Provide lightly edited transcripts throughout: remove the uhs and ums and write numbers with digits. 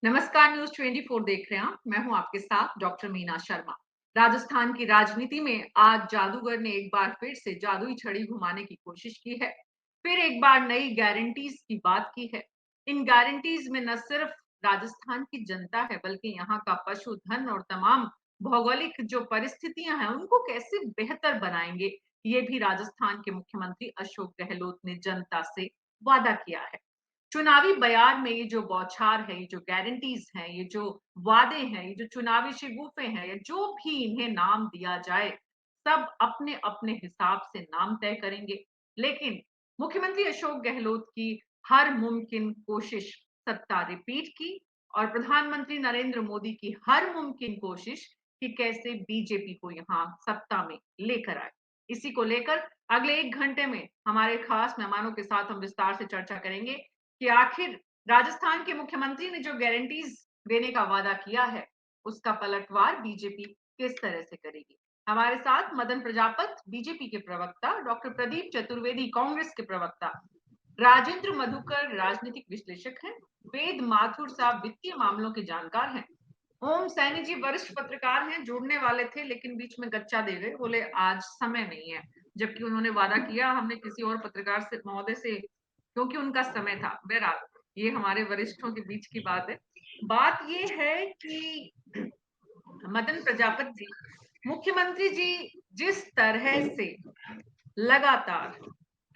नमस्कार, न्यूज़ 24 देख रहे हैं आप। मैं हूं आपके साथ डॉक्टर मीना शर्मा। राजस्थान की राजनीति में आज जादूगर ने एक बार फिर से जादुई छड़ी घुमाने की कोशिश की है। फिर एक बार नई गारंटीज की बात की है। इन गारंटीज में न सिर्फ राजस्थान की जनता है, बल्कि यहाँ का पशुधन और तमाम भौगोलिक जो परिस्थितियां हैं उनको कैसे बेहतर बनाएंगे, ये भी राजस्थान के मुख्यमंत्री अशोक गहलोत ने जनता से वादा किया है। चुनावी बयान में ये जो बौछार है, ये जो गारंटीज हैं, ये जो वादे हैं, ये जो चुनावी शिगुफे हैं, या जो भी इन्हें नाम दिया जाए, सब अपने अपने हिसाब से नाम तय करेंगे। लेकिन मुख्यमंत्री अशोक गहलोत की हर मुमकिन कोशिश सत्ता रिपीट की, और प्रधानमंत्री नरेंद्र मोदी की हर मुमकिन कोशिश कि कैसे बीजेपी को यहाँ सत्ता में लेकर आए। इसी को लेकर अगले 1 घंटे में हमारे खास मेहमानों के साथ हम विस्तार से चर्चा करेंगे कि आखिर राजस्थान के मुख्यमंत्री ने जो गारंटीज देने का वादा किया है, उसका पलटवार बीजेपी किस तरह से करेगी। हमारे साथ मदन प्रजापत बीजेपी के प्रवक्ता, डॉक्टर प्रदीप चतुर्वेदी कांग्रेस के प्रवक्ता, राजेंद्र मधुकर राजनीतिक विश्लेषक हैं, वेद माथुर साहब वित्तीय मामलों के जानकार हैं, ओम सैनी जी वरिष्ठ पत्रकार हैं, जुड़ने वाले थे लेकिन बीच में गच्चा दे गए, बोले आज समय नहीं है, जबकि उन्होंने वादा किया। हमने किसी और पत्रकार से महोदय से, क्योंकि उनका समय था। बहरहाल ये हमारे वरिष्ठों के बीच की बात है। बात ये है कि मदन प्रजापत जी, मुख्यमंत्री जी जिस तरह से लगातार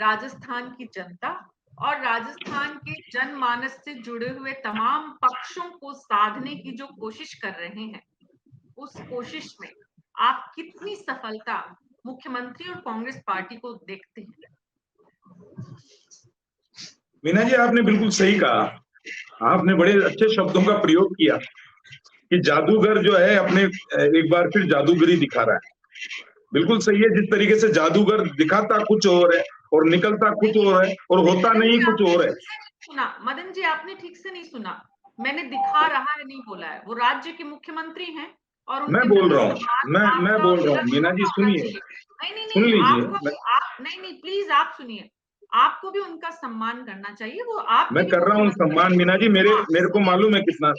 राजस्थान की जनता और राजस्थान के जनमानस से जुड़े हुए तमाम पक्षों को साधने की जो कोशिश कर रहे हैं, उस कोशिश में आप कितनी सफलता मुख्यमंत्री और कांग्रेस पार्टी को देखते हैं? मीना जी, आपने बिल्कुल सही कहा। आपने बड़े अच्छे शब्दों का प्रयोग किया कि जादूगर जो है अपने एक बार फिर जादूगरी दिखा रहा है। बिल्कुल सही है। जिस तरीके से जादूगर दिखाता कुछ और है और निकलता कुछ और है और होता नहीं कुछ और है। सुना मदन जी, आपने ठीक से नहीं सुना। मैंने दिखा रहा है नहीं बोला है। वो राज्य के मुख्यमंत्री हैं और मैं बोल रहा हूँ, मैं बोल रहा हूँ। मीना जी सुनिए, नहीं सुन नहीं, आपको लीजिए। आप नहीं प्लीज आप सुनिए। आपको भी उनका सम्मान करना चाहिए। वो आप मैं कर रहा हूँ सम्मान मीना जी। मेरे को मालूम है कितना।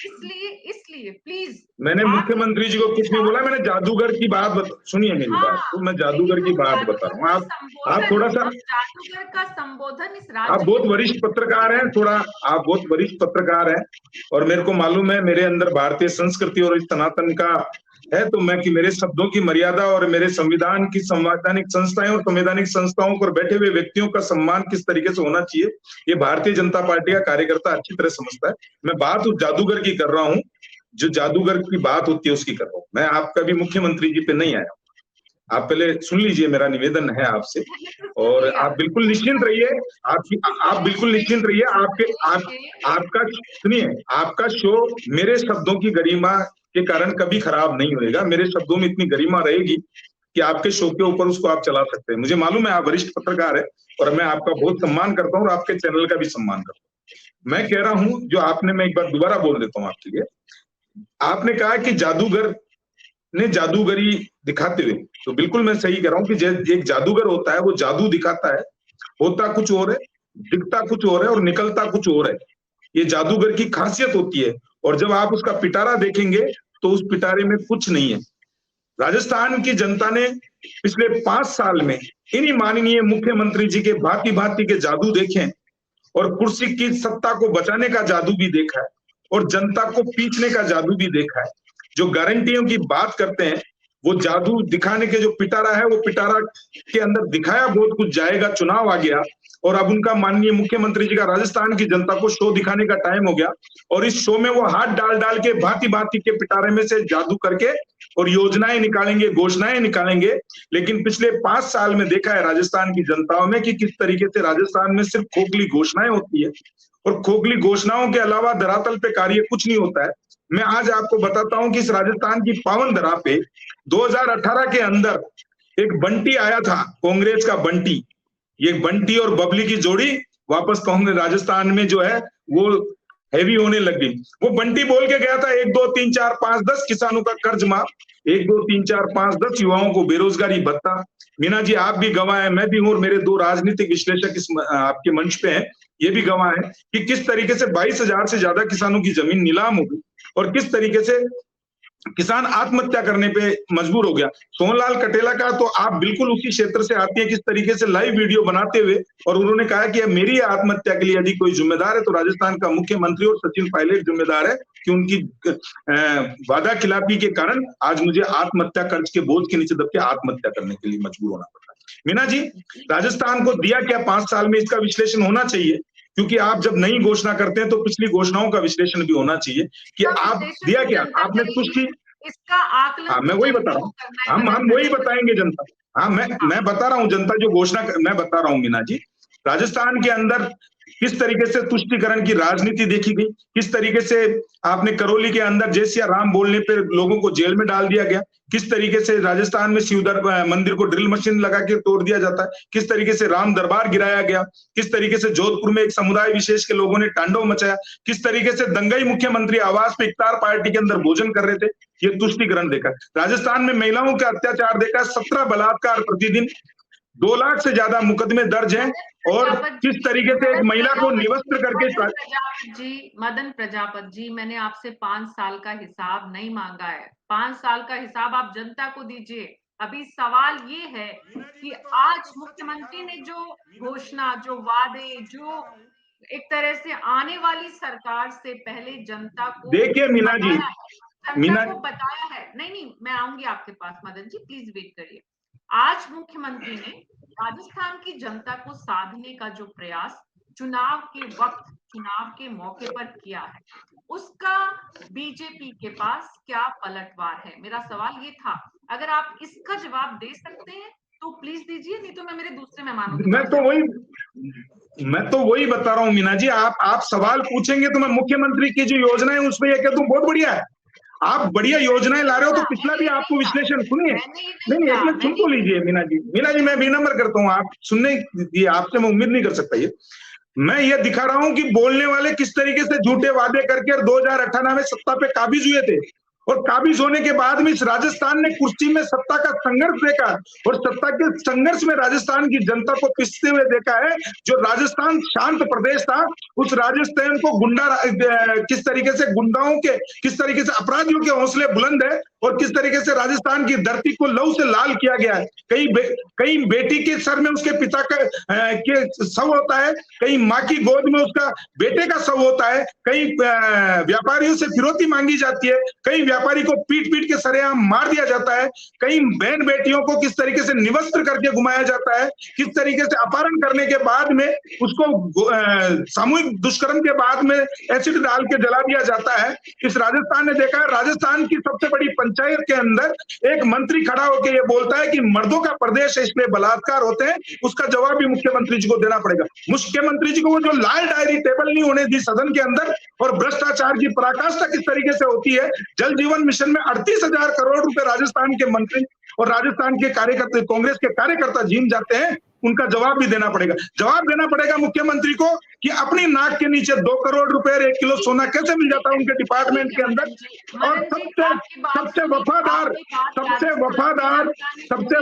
इसलिए इसलिए प्लीज मैंने मुख्यमंत्री जी को कुछ नहीं बोला। मैंने जादूगर की बात सुनिए मेरी बात। तो मैं जादूगर की बात बता रहा हूँ। आप थोड़ा सा, जादूगर का संबोधन इस आप बहुत वरिष्ठ पत्रकार हैं। आप बहुत वरिष्ठ पत्रकार हैं और मेरे को मालूम है मेरे अंदर भारतीय संस्कृति और इस सनातन का है, तो मैं कि मेरे शब्दों की मर्यादा और मेरे संविधान की संवैधानिक संस्थाएं और संवैधानिक संस्थाओं पर बैठे हुए व्यक्तियों का सम्मान किस तरीके से होना चाहिए, ये भारतीय जनता पार्टी का कार्यकर्ता अच्छी तरह समझता है। मैं बात उस जादूगर की कर रहा हूँ, जो जादूगर की बात होती है उसकी कर रहा हूँ। मैं आपका भी मुख्यमंत्री जी पे नहीं आया। आप पहले सुन लीजिए, मेरा निवेदन है आपसे। और आप बिल्कुल निश्चिंत रहिए। आप बिल्कुल निश्चिंत रहिए। आपका सुनिए, आपका शो मेरे शब्दों की गरिमा के कारण कभी खराब नहीं होएगा। मेरे शब्दों में इतनी गरिमा रहेगी कि आपके शो के ऊपर उसको आप चला सकते हैं। मुझे मालूम है आप वरिष्ठ पत्रकार है और मैं आपका बहुत सम्मान करता हूँ और आपके चैनल का भी सम्मान करता हूँ। मैं कह रहा हूँ जो आपने, मैं एक बार दोबारा बोल देता हूँ आपके लिए। आपने कहा कि जादूगर ने जादूगरी दिखाते हुए, तो बिल्कुल मैं सही कह रहा हूँ कि एक जादूगर होता है, वो जादू दिखाता है, होता कुछ और है, दिखता कुछ और है और निकलता कुछ और है। ये जादूगर की खासियत होती है। और जब आप उसका पिटारा देखेंगे तो उस पिटारे में कुछ नहीं है। राजस्थान की जनता ने पिछले 5 साल में इन्हीं माननीय मुख्यमंत्री जी के भांति भांति के जादू देखे हैं और कुर्सी की सत्ता को बचाने का जादू भी देखा है और जनता को पीछने का जादू भी देखा है। जो गारंटियों की बात करते हैं, वो जादू दिखाने के जो पिटारा है, वो पिटारा के अंदर दिखाया बहुत कुछ जाएगा। चुनाव आ गया और अब उनका माननीय मुख्यमंत्री जी का राजस्थान की जनता को शो दिखाने का टाइम हो गया और इस शो में वो हाथ डाल डाल के भांति भांति के पिटारे में से जादू करके और योजनाएं निकालेंगे, घोषणाएं निकालेंगे। लेकिन पिछले 5 साल में देखा है राजस्थान की जनताओं में कि किस तरीके से राजस्थान में सिर्फ खोखली घोषणाएं होती है और खोखली घोषणाओं के अलावा धरातल पे कार्य कुछ नहीं होता है। मैं आज आपको बताता हूं कि इस राजस्थान की पावन धरा पे 2018 के अंदर एक बंटी आया था, कांग्रेस का बंटी। ये बंटी और बबली की जोड़ी वापस कांग्रेस राजस्थान में जो है वो हैवी होने लग गई। वो बंटी बोल के गया था 1 2 3 4 5 10 किसानों का कर्ज माफ, 1 2 3 4 5 10 युवाओं को बेरोजगारी भत्ता। मीना जी आप भी गवाह हैं, मैं भी हूं और मेरे 2 राजनीतिक विश्लेषक इस आपके मंच पे हैं। ये भी गवाह है कि किस तरीके से 22,000 से ज्यादा किसानों की जमीन नीलाम हो गई और किस तरीके से किसान आत्महत्या करने पे मजबूर हो गया। सोहनलाल कटेला का तो आप बिल्कुल उसी क्षेत्र से आती है, किस तरीके से लाइव वीडियो बनाते हुए और उन्होंने कहा कि मेरी आत्महत्या के लिए यदि कोई जिम्मेदार है तो राजस्थान का मुख्यमंत्री और सचिन पायलट जिम्मेदार है कि उनकी वादा खिलाफी के कारण आज मुझे आत्महत्या कर्ज के बोझ के नीचे दब के आत्महत्या करने के लिए मजबूर होना पड़ता है। मीना जी, राजस्थान को दिया क्या 5 साल में, इसका विश्लेषण होना चाहिए, क्योंकि आप जब नई घोषणा करते हैं तो पिछली घोषणाओं का विश्लेषण भी होना चाहिए कि आप दिया क्या, आपने तुष्टि, इसका आकलन हाँ मैं वही बता रहा हूँ, हम वही बताएंगे जनता। हाँ मैं बता रहा हूँ जनता जो घोषणा मैं बता रहा हूँ मीना जी, राजस्थान के अंदर किस तरीके से तुष्टिकरण की राजनीति देखी गई, किस तरीके से आपने करौली के अंदर जय सिया राम बोलने पे लोगों को जेल में डाल दिया गया, किस तरीके से राजस्थान में शिवदर मंदिर को ड्रिल मशीन लगा के तोड़ दिया जाता है, किस तरीके से राम दरबार गिराया गया, किस तरीके से जोधपुर में एक समुदाय विशेष के लोगों ने तांडव मचाया, किस तरीके से दंगई मुख्यमंत्री आवास पे इफ्तार पार्टी के अंदर भोजन कर रहे थे, ये तुष्टिकरण देखा। राजस्थान में महिलाओं का अत्याचार देखा, 17 बलात्कार प्रतिदिन, 2 लाख से ज्यादा मुकदमे दर्ज हैं और किस तरीके से एक महिला को निवस्त्र करके मदन प्रजापत जी, मैंने आपसे 5 साल का हिसाब नहीं मांगा है। 5 साल का हिसाब आप जनता को दीजिए। अभी सवाल ये है कि आज मुख्यमंत्री ने जो घोषणा, जो वादे, जो एक तरह से आने वाली सरकार से पहले जनता को देखिए मीना जी, जनता को बताया है। नहीं, मैं आऊंगी आपके पास मदन जी, प्लीज वेट करिए। आज मुख्यमंत्री ने राजस्थान की जनता को साधने का जो प्रयास चुनाव के वक्त, चुनाव के मौके पर किया है, उसका बीजेपी के पास क्या पलटवार है, मेरा सवाल ये था। अगर आप इसका जवाब दे सकते हैं तो प्लीज दीजिए, नहीं तो मैं मेरे दूसरे मेहमानों के मैं तो वही बता रहा हूँ मीना जी, आप सवाल पूछेंगे तो मैं मुख्यमंत्री की जो योजना है उस पर यह कहता हूँ बहुत बढ़िया है, आप बढ़िया योजनाएं ला रहे हो, तो पिछला भी आपको विश्लेषण सुनिए। नहीं, एक मिनट सुन तो लीजिए मीना जी मैं विनम्र करता हूँ, आप सुनने दीजिए, आपसे मैं उम्मीद नहीं कर सकता। ये मैं ये दिखा रहा हूं कि बोलने वाले किस तरीके से झूठे वादे करके 2018 में सत्ता पे काबिज हुए थे और काबिज होने के बाद में इस राजस्थान ने कुर्सी में सत्ता का संघर्ष देखा और सत्ता के संघर्ष में राजस्थान की जनता को पिसते हुए देखा है। जो राजस्थान शांत प्रदेश था, उस राजस्थान को किस तरीके से गुंडाओं के, किस तरीके से अपराधियों के हौसले बुलंद है और किस तरीके से राजस्थान की धरती को लहू से लाल किया गया है। कहीं बेटी के सर में उसके पिता के शव होता है, कहीं माँ की गोद में उसका बेटे का शव होता है, कहीं व्यापारियों से फिरौती मांगी जाती है, कहीं व्यापारी को पीट पीट के सरेआम मार दिया जाता है, कई बहन बेटियों को किस तरीके से निवस्त्र करके घुमाया जाता है, किस तरीके से अपहरण करने के बाद में उसको सामूहिक दुष्कर्म के बाद में एसिड डाल के जला दिया जाता है। इस राजस्थान ने देखा है, राजस्थान की सबसे बड़ी पंचायत के अंदर एक मंत्री खड़ा होकर ये बोलता है कि मर्दों का प्रदेश है इसलिए बलात्कार होते हैं, उसका जवाब भी मुख्यमंत्री जी को देना पड़ेगा। मुख्यमंत्री जी को वो जो लाल डायरी टेबल नहीं होने दी सदन के अंदर और भ्रष्टाचार की पराकाष्ठा किस तरीके से होती है, जल जीवन मिशन में 38,000 करोड़ रुपए राजस्थान के मंत्री और राजस्थान के कार्यकर्ता, कांग्रेस के कार्यकर्ता झीम जाते हैं, उनका जवाब भी देना पड़ेगा। जवाब देना पड़ेगा मुख्यमंत्री को कि अपनी नाक के नीचे 2 करोड़ रुपए और 1 किलो सोना कैसे मिल जाता है उनके डिपार्टमेंट के अंदर। और सबसे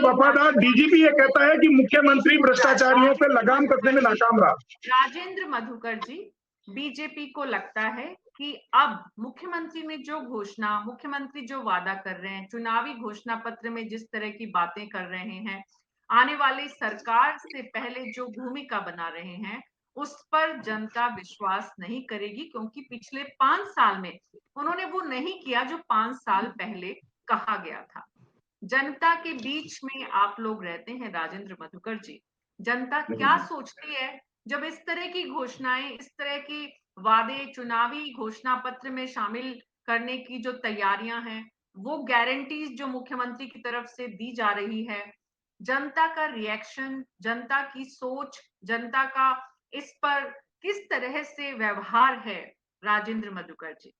वफादार डीजीपी ये कहता है कि मुख्यमंत्री भ्रष्टाचारियों पे लगाम कसने में नाकाम रहा। राजेंद्र मधुकर जी, बीजेपी को लगता है कि अब मुख्यमंत्री ने जो घोषणा, मुख्यमंत्री जो वादा कर रहे हैं, चुनावी घोषणा पत्र में जिस तरह की बातें कर रहे हैं, आने वाली सरकार से पहले जो भूमिका बना रहे हैं, उस पर जनता विश्वास नहीं करेगी, क्योंकि पिछले 5 साल में उन्होंने वो नहीं किया जो 5 साल पहले कहा गया था। जनता के बीच में आप लोग रहते हैं राजेंद्र मधुकर जी, जनता क्या सोचती है जब इस तरह की घोषणाएं, इस तरह की वादे चुनावी घोषणा पत्र में शामिल करने की जो तैयारियां हैं, वो गारंटीज जो मुख्यमंत्री की तरफ से दी जा रही है, जनता का रिएक्शन, जनता की सोच, जनता का इस पर किस तरह से व्यवहार है राजेंद्र मधुकर जी?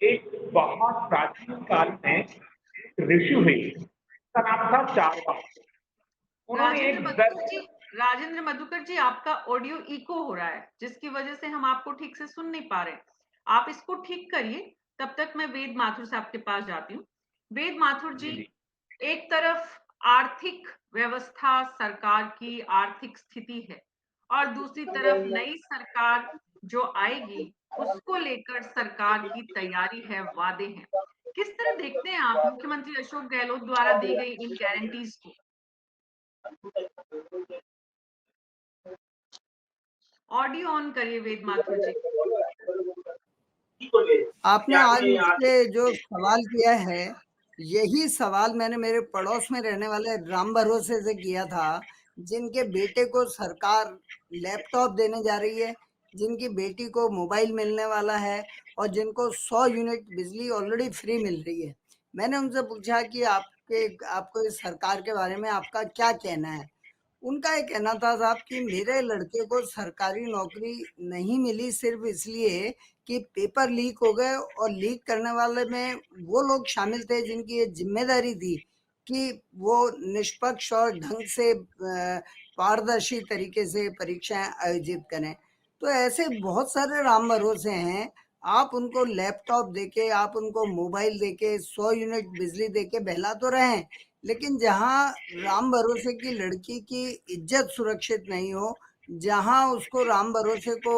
एक बहुत प्राचीन काल में ऋषि हुए, उसका नाम था चारवाक। राजेंद्र मधुकर जी, आपका ऑडियो इको हो रहा है, जिसकी वजह से हम आपको ठीक से सुन नहीं पा रहे। आप इसको ठीक करिए, तब तक मैं वेद माथुर साहब के पास जाती हूँ। वेद माथुर जी, एक तरफ आर्थिक व्यवस्था सरकार की आर्थिक स्थिति है और दूसरी तरफ नई सरकार जो आएगी उसको लेकर सरकार की तैयारी है, वादे हैं। किस तरह देखते हैं आप मुख्यमंत्री अशोक गहलोत द्वारा दी गई इन गारंटीज को? ऑडियो ऑन करिए वेद माथुर जी। आपने आज मुझसे जो सवाल किया है, यही सवाल मैंने मेरे पड़ोस में रहने वाले राम भरोसे से किया था, जिनके बेटे को सरकार लैपटॉप देने जा रही है, जिनकी बेटी को मोबाइल मिलने वाला है और जिनको 100 यूनिट बिजली ऑलरेडी फ्री मिल रही है। मैंने उनसे पूछा कि आपको इस सरकार के बारे में आपका क्या कहना है? उनका ये कहना था साहब कि मेरे लड़के को सरकारी नौकरी नहीं मिली सिर्फ इसलिए कि पेपर लीक हो गए और लीक करने वाले में वो लोग शामिल थे जिनकी ये जिम्मेदारी थी कि वो निष्पक्ष और ढंग से पारदर्शी तरीके से परीक्षाएं आयोजित करें। तो ऐसे बहुत सारे राम भरोसे हैं। आप उनको लैपटॉप देके, आप उनको मोबाइल देके, 100 यूनिट बिजली देके बहला तो रहे हैं, लेकिन जहाँ राम भरोसे की लड़की की इज्जत सुरक्षित नहीं हो, जहाँ उसको राम भरोसे को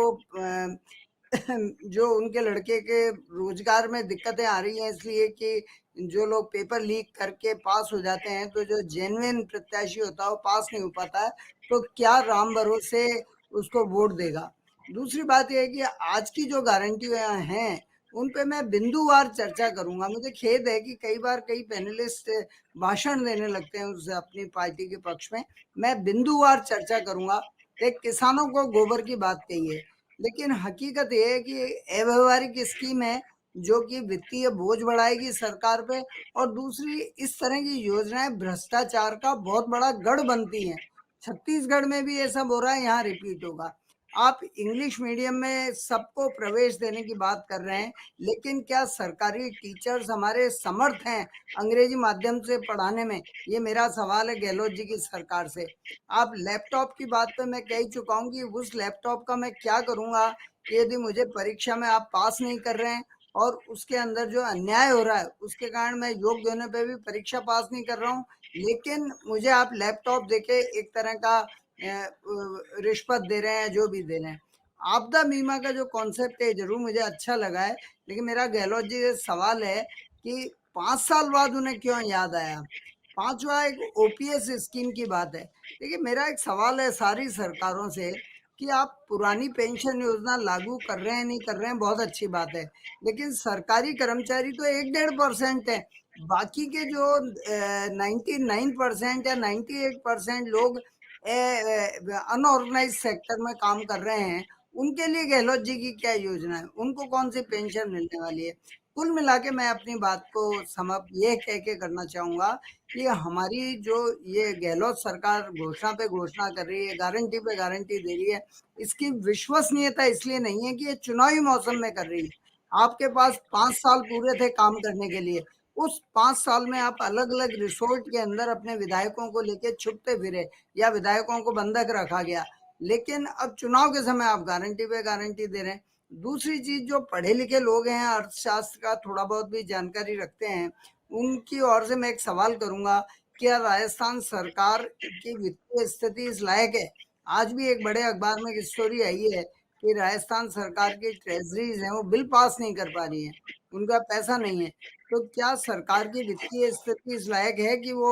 जो उनके लड़के के रोजगार में दिक्कतें आ रही हैं इसलिए कि जो लोग पेपर लीक करके पास हो जाते हैं, तो जो जेन्युइन प्रत्याशी होता है वो पास नहीं हो पाता है, तो क्या राम भरोसे उसको वोट देगा? दूसरी बात यह है कि आज की जो गारंटी हैं उन पे मैं बिंदुवार चर्चा करूंगा। मुझे खेद है कि कई बार कई पैनलिस्ट भाषण देने लगते हैं उस अपनी पार्टी के पक्ष में। मैं बिंदुवार चर्चा करूंगा। एक किसानों को गोबर की बात कही है, लेकिन हकीकत ये है कि अव्यवहारिक स्कीम है जो कि वित्तीय बोझ बढ़ाएगी सरकार पे, और दूसरी इस तरह की योजनाएं भ्रष्टाचार का बहुत बड़ा गढ़ बनती हैं। छत्तीसगढ़ में भी ये सब हो रहा है, यहाँ रिपीट होगा। आप इंग्लिश मीडियम में सबको प्रवेश देने की बात कर रहे हैं, लेकिन क्या सरकारी टीचर्स हमारे समर्थ हैं अंग्रेजी माध्यम से पढ़ाने में? ये मेरा सवाल है गहलोत जी की सरकार से। आप लैपटॉप की बात पे मैं कह चुका हूँ कि उस लैपटॉप का मैं क्या करूंगा कि यदि मुझे परीक्षा में आप पास नहीं कर रहे हैं और उसके अंदर जो अन्याय हो रहा है उसके कारण मैं योग्य होने पे भी परीक्षा पास नहीं कर रहा हूँ, लेकिन मुझे आप लैपटॉप देके एक तरह का रिश्वत दे रहे हैं, जो भी दे रहे हैं। आपदा बीमा का जो कॉन्सेप्ट है जरूर मुझे अच्छा लगा है, लेकिन मेरा गहलोत जी से सवाल है कि 5 साल बाद उन्हें क्यों याद आया? पांचवा एक ओपीएस स्कीम की बात है। देखिए, मेरा एक सवाल है सारी सरकारों से कि आप पुरानी पेंशन योजना लागू कर रहे हैं नहीं कर रहे हैं, बहुत अच्छी बात है, लेकिन सरकारी कर्मचारी तो 1-1.5% है। बाकी के जो 99% या 98% लोग अनऑर्गेनाइज सेक्टर में काम कर रहे हैं, उनके लिए गहलोत जी की क्या योजना है? उनको कौन सी पेंशन मिलने वाली है? कुल मिला के मैं अपनी बात को समाप्त ये कह के करना चाहूंगा कि हमारी जो ये गहलोत सरकार घोषणा पे घोषणा कर रही है, गारंटी पे गारंटी दे रही है, इसकी विश्वसनीयता इसलिए नहीं है कि ये चुनावी मौसम में कर रही है। आपके पास 5 साल पूरे थे काम करने के लिए। उस 5 साल में आप अलग अलग रिसोर्ट के अंदर अपने विधायकों को लेके छुपते फिरे या विधायकों को बंधक रखा गया, लेकिन अब चुनाव के समय आप गारंटी पे गारंटी दे रहे हैं। दूसरी चीज, जो पढ़े लिखे लोग हैं, अर्थशास्त्र का थोड़ा बहुत भी जानकारी रखते हैं, उनकी ओर से मैं एक सवाल करूंगा, क्या राजस्थान सरकार की वित्तीय स्थिति इस लायक है? आज भी एक बड़े अखबार में एक स्टोरी आई है कि राजस्थान सरकार की ट्रेजरीज है वो बिल पास नहीं कर पा रही है, उनका पैसा नहीं है। तो क्या सरकार की वित्तीय स्थिति इस लायक है कि वो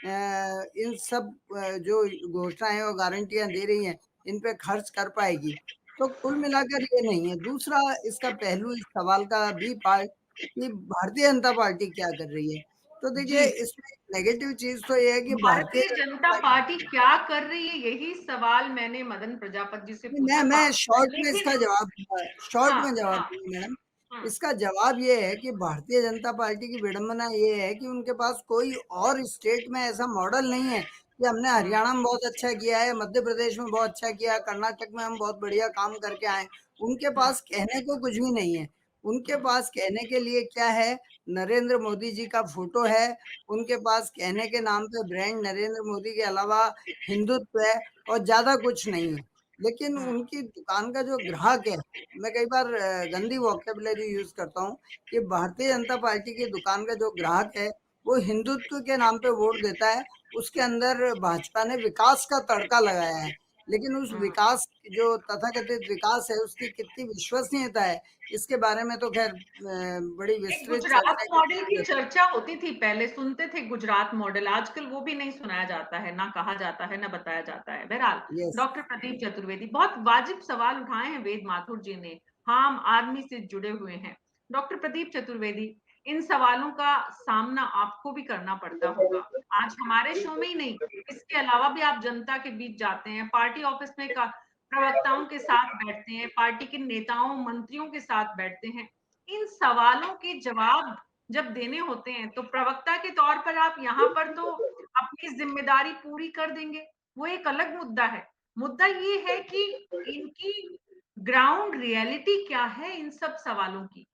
इन सब जो घोषणाएं और गारंटियां दे रही हैं इन पे खर्च कर पाएगी? तो कुल मिलाकर ये नहीं है। दूसरा इसका पहलू इस सवाल का भी पार्ट कि भारतीय जनता पार्टी क्या कर रही है। तो देखिए, जी, इसमें नेगेटिव चीज तो ये है कि भारतीय भारतीय जनता जनता पार्टी क्या कर रही है, यही सवाल मैंने मदन प्रजापति जी से मैं पूछा था। मैं शॉर्ट में लेकिन इसका जवाब दूंगा, शॉर्ट हाँ, में जवाब हाँ, दूंगा मैडम। हाँ, इसका जवाब ये है कि भारतीय जनता पार्टी की विडंबना ये है कि उनके पास कोई और स्टेट में ऐसा मॉडल नहीं है कि हमने हाँ, हरियाणा में बहुत अच्छा किया है, मध्य प्रदेश में बहुत अच्छा किया, कर्नाटक में हम बहुत बढ़िया काम करके आए। उनके हाँ, पास कहने को कुछ भी नहीं है। उनके हाँ, पास कहने के लिए क्या है? नरेंद्र मोदी जी का फोटो है। उनके पास कहने के नाम पे ब्रांड नरेंद्र मोदी के अलावा हिंदुत्व है, और ज्यादा कुछ नहीं है। लेकिन हाँ, उनकी दुकान का जो ग्राहक है, मैं कई बार गंदी वोकेबुलरी यूज करता हूँ कि भारतीय जनता पार्टी की दुकान का जो ग्राहक है वो हिंदुत्व के नाम पे वोट देता है, उसके अंदर भाजपा ने विकास का तड़का लगाया है, लेकिन उस विकास जो तथाकथित विकास है उसकी कितनी विश्वसनीयता है इसके बारे में तो खैर बड़ी विस्तृत गुजरात चर्चा मॉडल की की। चर्चा होती थी पहले, सुनते थे गुजरात मॉडल, आजकल वो भी नहीं सुनाया जाता है, ना कहा जाता है, ना बताया जाता है। बहरहाल यस, डॉक्टर प्रदीप चतुर्वेदी, बहुत वाजिब सवाल उठाए हैं वेद माथुर जी ने, आम आदमी से जुड़े हुए हैं। डॉक्टर प्रदीप चतुर्वेदी, इन सवालों का सामना आपको भी करना पड़ता होगा, आज हमारे शो में ही नहीं, इसके अलावा भी आप जनता के बीच जाते हैं, पार्टी ऑफिस में प्रवक्ताओं के साथ बैठते हैं, पार्टी के नेताओं मंत्रियों के साथ बैठते हैं। इन सवालों के जवाब जब देने होते हैं तो प्रवक्ता के तौर पर आप यहाँ पर तो अपनी जिम्मेदारी पूरी कर देंगे, वो एक अलग मुद्दा है। मुद्दा ये है कि इनकी ग्राउंड रियलिटी क्या है इन सब सवालों की।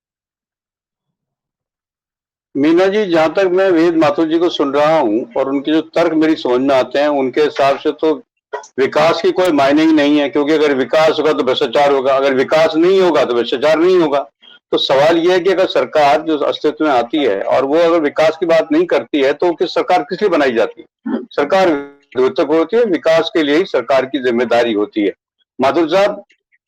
मीना जी, जहां तक मैं वेद माथुर जी को सुन रहा हूं और उनके जो तर्क मेरी समझ में आते हैं, उनके हिसाब से तो विकास की कोई मायने ही नहीं है, क्योंकि अगर विकास होगा तो भ्रष्टाचार होगा, अगर विकास नहीं होगा तो भ्रष्टाचार नहीं होगा। तो सवाल यह है कि अगर सरकार जो अस्तित्व में आती है और वो अगर विकास की बात नहीं करती है तो किस सरकार किस लिए बनाई जाती है? सरकार विध्वंसक होती है, विकास के लिए ही सरकार की जिम्मेदारी होती है। माथुर साहब,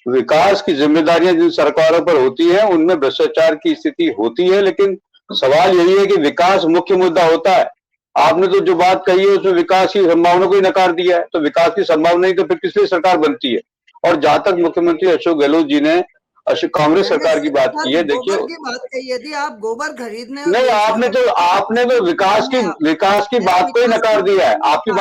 विकास की जिम्मेदारियां जिन सरकारों पर होती है उनमें भ्रष्टाचार की स्थिति होती है, लेकिन सवाल यही है कि विकास मुख्य मुद्दा होता है। आपने तो जो बात कही है उसमें विकास की संभावना को ही नकार दिया है, तो विकास की संभावना नहीं तो फिर किस लिए सरकार बनती है? और जहां तक मुख्यमंत्री अशोक गहलोत जी ने कांग्रेस सरकार की बात की है, देखिए, गोबर की बात कही, यदि आप गोबर खरीदने नहीं, आपने तो विकास की बात को ही नकार दिया है। आपकी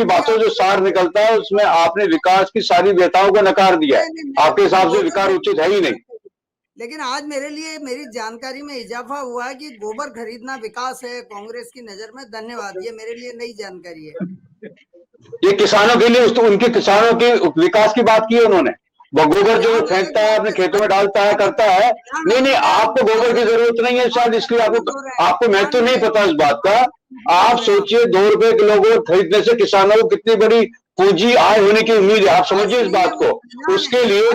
बातों जो सार निकलता है उसमें आपने विकास की सारी व्यताओं को नकार दिया है। आपके हिसाब से विकास उचित है ही नहीं। लेकिन आज मेरे लिए मेरी जानकारी में इजाफा हुआ है कि गोबर खरीदना विकास है कांग्रेस की नजर में। धन्यवाद, ये मेरे लिए नई जानकारी है। ये किसानों के लिए उनके किसानों के विकास की बात की है उन्होंने। वो गोबर जो फेंकता है अपने खेतों में डालता है करता है, नहीं, आपको गोबर की जरूरत नहीं है शायद, इसलिए आपको महत्व नहीं पता इस बात का। आप सोचिए 2 रुपए किलो गोबर खरीदने से किसानों को कितनी बड़ी पूंजी आय होने की उम्मीद है, आप समझिए इस बात को। उसके लिए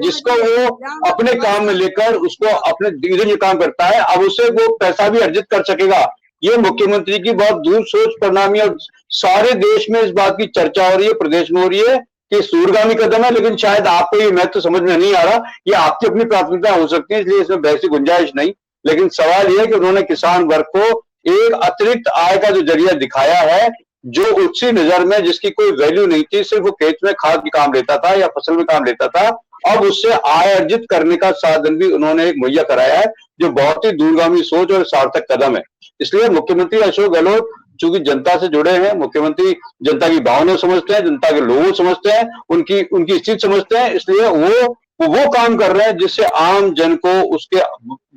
जिसको वो अपने काम में लेकर उसको अपने जो काम करता है, अब उसे वो पैसा भी अर्जित कर सकेगा। ये मुख्यमंत्री की बहुत दूर सोच परिणामी, और सारे देश में इस बात की चर्चा हो रही है, प्रदेश में हो रही है कि दूरगामी कदम है, लेकिन शायद आपको ये महत्व समझ में नहीं आ रहा। ये आपकी अपनी प्राथमिकता हो सकती है, इसलिए इसमें बहस की गुंजाइश नहीं। लेकिन सवाल यह है कि उन्होंने किसान वर्ग को एक अतिरिक्त आय का जो जरिया दिखाया है, जो उसकी नजर में जिसकी कोई वैल्यू नहीं थी, सिर्फ वो खेत में खाद की काम लेता था या फसल में काम लेता था, अब उससे आय अर्जित करने का साधन भी उन्होंने एक मुहैया कराया है, जो बहुत ही दूरगामी सोच और सार्थक कदम है। इसलिए मुख्यमंत्री अशोक गहलोत चूंकि जनता से जुड़े हैं, मुख्यमंत्री जनता की भावना समझते हैं, जनता के लोगों समझते हैं, उनकी स्थिति समझते हैं, इसलिए वो काम कर रहे हैं जिससे आम जन को उसके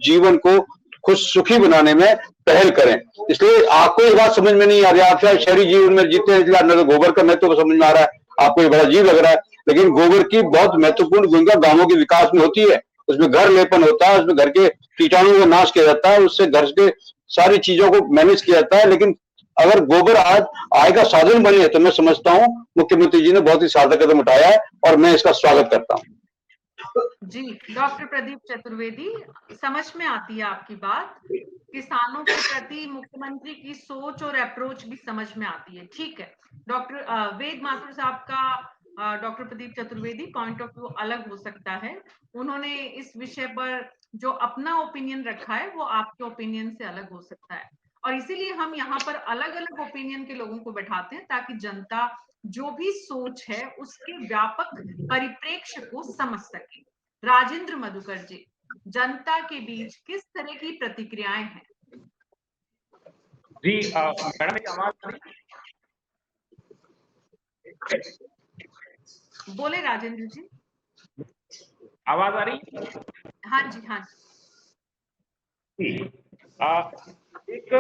जीवन को खुश सुखी बनाने में पहल करें। इसलिए आपको ये बात समझ में नहीं आ रही, आप शायद शहरी जीवन में जीते हैं, इसलिए तो गोबर का महत्व समझ में आ रहा है, आपको ये बड़ा अजीब लग रहा है, लेकिन गोबर की बहुत महत्वपूर्ण भूमिका गांवों के विकास में होती है। उसमें घर लेपन होता है, उसमें घर के कीटाणुओं का नाश किया जाता है, उससे घर के सारी चीजों को मैनेज किया जाता है। लेकिन अगर गोबर आज आय का साधन बने तो मैं समझता हूं मुख्यमंत्री जी ने बहुत ही सार्थक कदम उठाया है और मैं इसका स्वागत करता हूं। जी, डॉक्टर प्रदीप चतुर्वेदी, समझ में आती है आपकी बात, किसानों के प्रति मुख्यमंत्री की सोच और अप्रोच भी समझ में आती है, ठीक है। डॉक्टर वेद माथुर साहब का doctor Pradeep Chaturvedi point of view अलग हो सकता है, उन्होंने इस विषय पर जो अपना ओपिनियन रखा है वो आपके ओपिनियन से अलग हो सकता है, और इसीलिए हम यहाँ पर अलग अलग ओपिनियन के लोगों को बैठाते हैं ताकि जनता जो भी सोच है उसके व्यापक परिप्रेक्ष्य को समझ सके। राजेंद्र मधुकर जी, जनता के बीच किस तरह की प्रतिक्रियाएं हैं? जी मैडम, एक आवाज आ रही है? बोले राजेंद्र जी। आवाज आ रही? हाँ जी, हाँ जी। एक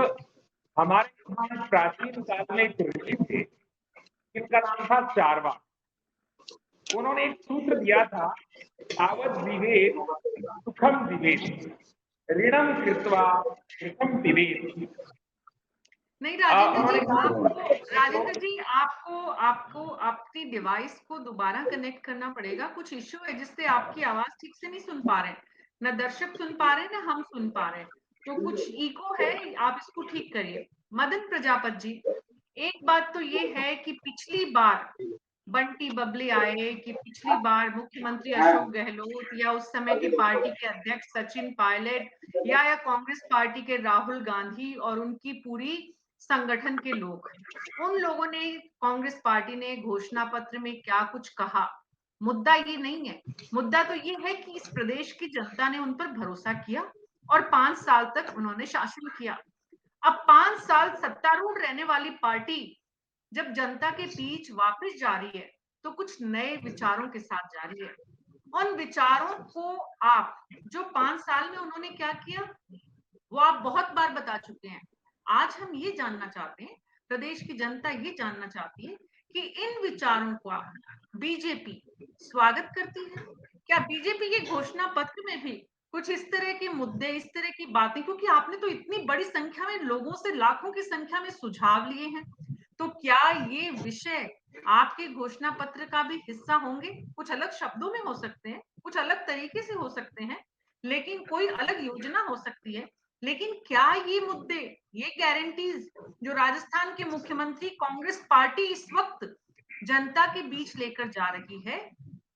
हमारे यहाँ प्राचीन काल में एक ऋषि थे, जिनका नाम था चारवाक। उन्होंने एक सूत्र दिया था, आवद विवेक सुखम विवेक, ऋणम कृत्वा सुखम विवेक। नहीं राजेंद्र जी, आपको आपकी डिवाइस को दोबारा कनेक्ट करना पड़ेगा, कुछ इश्यू है जिससे आपकी आवाज ठीक से नहीं सुन पा रहे हैं, ना दर्शक सुन पा रहे हैं ना हम सुन पा रहे हैं, तो कुछ इको है, आप इसको ठीक करिए। मदन प्रजापत जी, एक बात तो ये है कि पिछली बार बंटी बबली आए, कि पिछली बार मुख्यमंत्री अशोक गहलोत या उस समय की पार्टी के अध्यक्ष सचिन पायलट या कांग्रेस पार्टी के राहुल गांधी और उनकी पूरी संगठन के लोग, उन लोगों ने, कांग्रेस पार्टी ने घोषणा पत्र में क्या कुछ कहा। मुद्दा ये नहीं है, मुद्दा तो ये है कि इस प्रदेश की जनता ने उन पर भरोसा किया और 5 साल तक उन्होंने शासन किया। अब 5 साल सत्तारूढ़ रहने वाली पार्टी जब जनता के बीच वापस जा रही है तो कुछ नए विचारों के साथ जा रही है। उन विचारों को आप, जो 5 साल में उन्होंने क्या किया वो आप बहुत बार बता चुके हैं। आज हम ये जानना चाहते हैं, प्रदेश की जनता ये जानना चाहती है कि इन विचारों का बीजेपी स्वागत करती है। क्या बीजेपी के घोषणा पत्र में भी कुछ इस तरह के मुद्दे, इस तरह की बातें, क्योंकि आपने तो इतनी बड़ी संख्या में लोगों से, लाखों की संख्या में सुझाव लिए हैं, तो क्या ये विषय आपके घोषणा पत्र का भी हिस्सा होंगे? कुछ अलग शब्दों में हो सकते हैं, कुछ अलग तरीके से हो सकते हैं, लेकिन कोई अलग योजना हो सकती है, लेकिन क्या ये मुद्दे, ये गारंटीज जो राजस्थान के मुख्यमंत्री कांग्रेस पार्टी इस वक्त जनता के बीच लेकर जा रही है,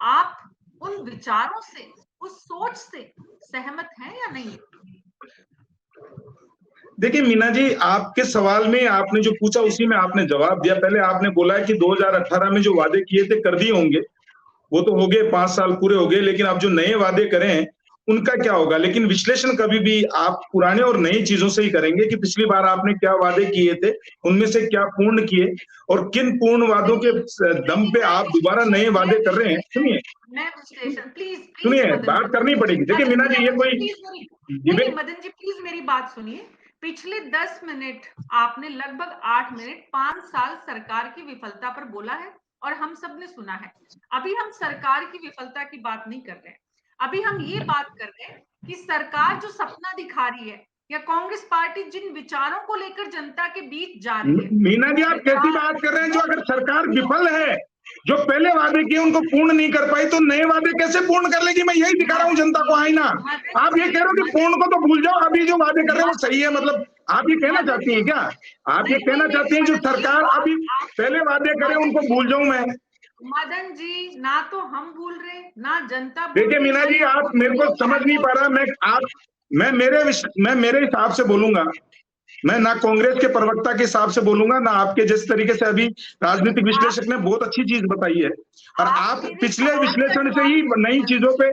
आप उन विचारों से, उस सोच से सहमत हैं या नहीं? देखिए मीना जी, आपके सवाल में आपने जो पूछा उसी में आपने जवाब दिया। पहले आपने बोला है कि 2018 में जो वादे किए थे कर दिए होंगे, वो तो हो गए, 5 साल पूरे हो गए, लेकिन अब जो नए वादे करें उनका क्या होगा। लेकिन विश्लेषण कभी भी आप पुराने और नई चीजों से ही करेंगे कि पिछली बार आपने क्या वादे किए थे, उनमें से क्या पूर्ण किए और किन पूर्ण वादों के दम पे आप दोबारा नए वादे कर रहे हैं। सुनिए, सुनिए, बात करनी पड़ेगी। देखिए मीना जी, ये कोई मदन जी प्लीज मेरी बात सुनिए। पिछले 10 मिनट आपने लगभग 8 मिनट 5 साल सरकार की विफलता पर बोला है और हम सब ने सुना है। अभी हम सरकार की विफलता की बात नहीं कर रहे हैं, अभी हम ये बात कर रहे हैं कि सरकार जो सपना दिखा रही है या कांग्रेस पार्टी जिन विचारों को लेकर जनता के बीच जा रही है। मीना जी, आप कैसी बात कर रहे हैं? जो अगर सरकार विफल है, जो पहले वादे किए उनको पूर्ण नहीं कर पाई, तो नए वादे कैसे पूर्ण कर लेगी? मैं यही दिखा रहा हूँ जनता को आईना। आप ये कह रहे हो कि पूर्ण को तो भूल जाओ, अभी जो वादे कर रहे हैं वो सही है, मतलब आप ये कहना चाहती हैं क्या? आप ये कहना चाहती हैं जो सरकार अभी पहले वादे करे उनको भूल जाऊं मैं? मदन जी, ना तो हम भूल रहे, ना जनता। देखिए मीना जी, आप मेरे को समझ नहीं पा रहा। मैं मेरे हिसाब से बोलूंगा, मैं ना कांग्रेस के प्रवक्ता के हिसाब से बोलूंगा, ना आपके जिस तरीके से अभी राजनीतिक विश्लेषक ने बहुत अच्छी चीज बताई है, और आप पिछले विश्लेषण से ही नई चीजों पे।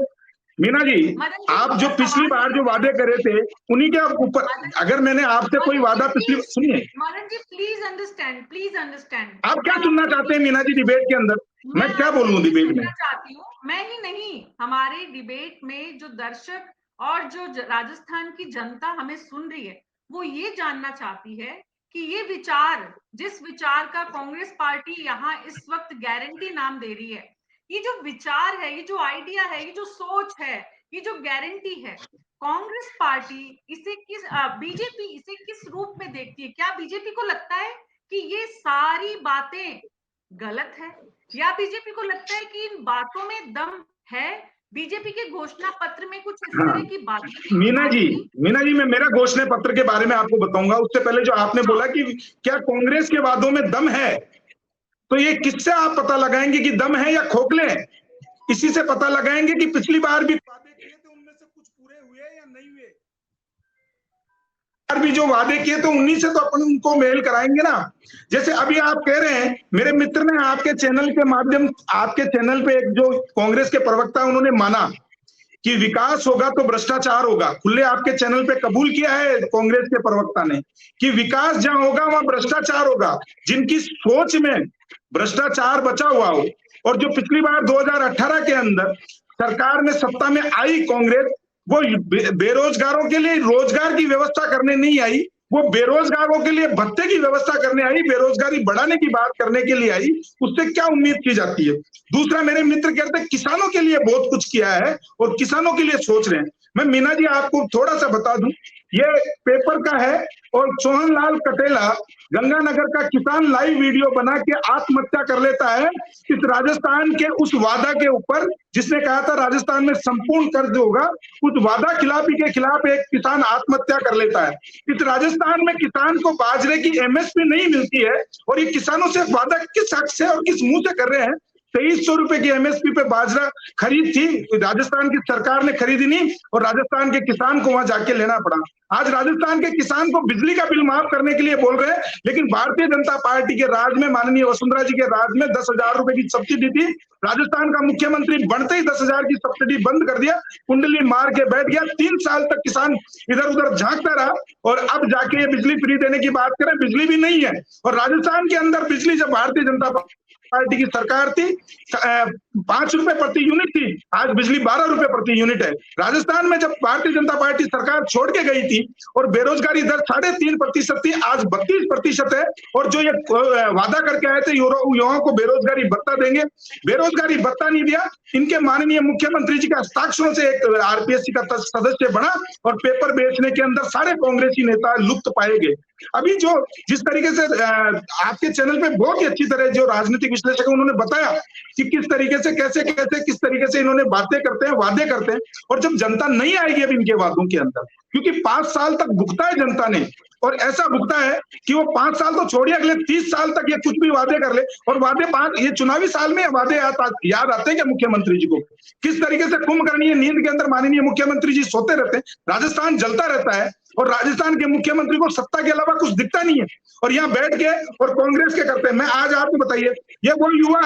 मीना जी, आप जो पिछली बार जो वादे करे थे उन्हीं के ऊपर, अगर मैंने आपसे कोई वादा पिछली, सुनिए मदन जी, प्लीज अंडरस्टैंड। आप क्या सुनना चाहते हैं मीना जी डिबेट के अंदर? मैं क्या बोलूं डिबेट में? चाहती हूँ मैं ही नहीं, हमारे डिबेट में जो दर्शक और जो राजस्थान की जनता हमें सुन रही है, वो ये जानना चाहती है कि ये विचार, जिस विचार का कांग्रेस पार्टी यहाँ इस वक्त गारंटी नाम दे रही है, ये जो विचार है, ये जो आइडिया है, ये जो सोच है, ये जो गारंटी है, कांग्रेस पार्टी इसे किस, बीजेपी इसे किस रूप में देखती है? क्या बीजेपी को लगता है कि ये सारी बातें गलत है, या बीजेपी को लगता है कि इन बातों में दम है? बीजेपी के घोषणा पत्र में कुछ इस तरह की बातें। मीना जी, मैं मेरा घोषणा पत्र के बारे में आपको बताऊंगा। उससे पहले जो आपने बोला कि क्या कांग्रेस के वादों में दम है, तो ये किससे आप पता लगाएंगे कि दम है या खोखले हैं? इसी से पता लगाएंगे कि पिछली बार भी वादे किए थे उनमें से कुछ पूरे हुए या नहीं हुए। भी जो वादे किए थे उन्हीं से तो अपन उनको मेल कराएंगे ना। जैसे अभी आप कह रहे हैं, मेरे मित्र ने आपके चैनल के माध्यम, आपके चैनल पे एक जो कांग्रेस के प्रवक्ता उन्होंने माना कि विकास होगा तो भ्रष्टाचार होगा। खुले आपके चैनल पे कबूल किया है कांग्रेस के प्रवक्ता ने कि विकास जहां होगा वहां भ्रष्टाचार होगा। जिनकी सोच में भ्रष्टाचार बचा हुआ हो, और जो पिछली बार 2018 के अंदर सरकार में सत्ता में आई कांग्रेस, वो बेरोजगारों के लिए रोजगार की व्यवस्था करने नहीं आई, वो बेरोजगारों के लिए भत्ते की व्यवस्था करने आई, बेरोजगारी बढ़ाने की बात करने के लिए आई। उससे क्या उम्मीद की जाती है? दूसरा, मेरे मित्र कहते हैं किसानों के लिए बहुत कुछ किया है और किसानों के लिए सोच रहे हैं। मैं मीना जी आपको थोड़ा सा बता दूं, ये पेपर का है और सोहन लाल कटेला गंगानगर का किसान लाइव वीडियो बना के आत्महत्या कर लेता है इस राजस्थान के उस वादा के ऊपर जिसने कहा था राजस्थान में संपूर्ण कर्ज होगा। उस वादा खिलाफी के खिलाफ एक किसान आत्महत्या कर लेता है। इस राजस्थान में किसान को बाजरे की एमएसपी नहीं मिलती है और ये किसानों से वादा किस हक से और किस मुंह से कर रहे हैं। 2300 रुपए की एमएसपी पे बाजरा खरीद थी, राजस्थान की सरकार ने खरीदी नहीं और राजस्थान के किसान को वहां जाके लेना पड़ा। आज राजस्थान के किसान को बिजली का बिल माफ करने के लिए बोल रहे हैं, लेकिन भारतीय जनता पार्टी के राज में, माननीय वसुंधरा जी के राज में 10,000 रुपए की सब्सिडी थी। राजस्थान का मुख्यमंत्री बनते ही 10,000 की सब्सिडी बंद कर दिया, कुंडली मार के बैठ गया। 3 साल तक किसान इधर उधर झांकता रहा और अब जाके ये बिजली फ्री देने की बात करें, बिजली भी नहीं है। और राजस्थान के अंदर बिजली जब भारतीय जनता पार्टी की सरकार थी 5 रुपए प्रति यूनिट थी, आज बिजली 12 रुपए प्रति यूनिट है। राजस्थान में जब भारतीय जनता पार्टी सरकार छोड़ के गई थी और बेरोजगारी दर 3.5% थी, आज 32% है। और जो ये वादा करके आए थे युवाओं को बेरोजगारी भत्ता देंगे, बेरोजगारी भत्ता नहीं दिया। इनके माननीय मुख्यमंत्री जी का हस्ताक्षरों से एक आरपीएससी का सदस्य बना और पेपर बेचने के अंदर सारे कांग्रेसी नेता लुप्त पाए गए। अभी जो जिस तरीके से आपके चैनल पे बहुत ही अच्छी तरह जो राजनीतिक विश्लेषक उन्होंने बताया कि किस तरीके से कैसे किस तरीके से इन्होंने बातें करते हैं, वादे करते हैं, और जब जनता नहीं आएगी अब इनके वादों के अंदर, क्योंकि 5 साल तक भुगता है जनता ने, और ऐसा भुगता है कि वो 5 साल तो छोड़िए, अगले 30 साल तक ये कुछ भी वादे कर ले। और वादे ये चुनावी साल में वादे याद आते हैं क्या मुख्यमंत्री जी को? किस तरीके से कुंभकर्णीय नींद के अंदर माननीय मुख्यमंत्री जी सोते रहते हैं, राजस्थान जलता रहता है और राजस्थान के मुख्यमंत्री को सत्ता के अलावा कुछ दिखता नहीं है, और यहाँ बैठ के और कांग्रेस के करते हैं। मैं आज आपको बताइए, ये वो युवा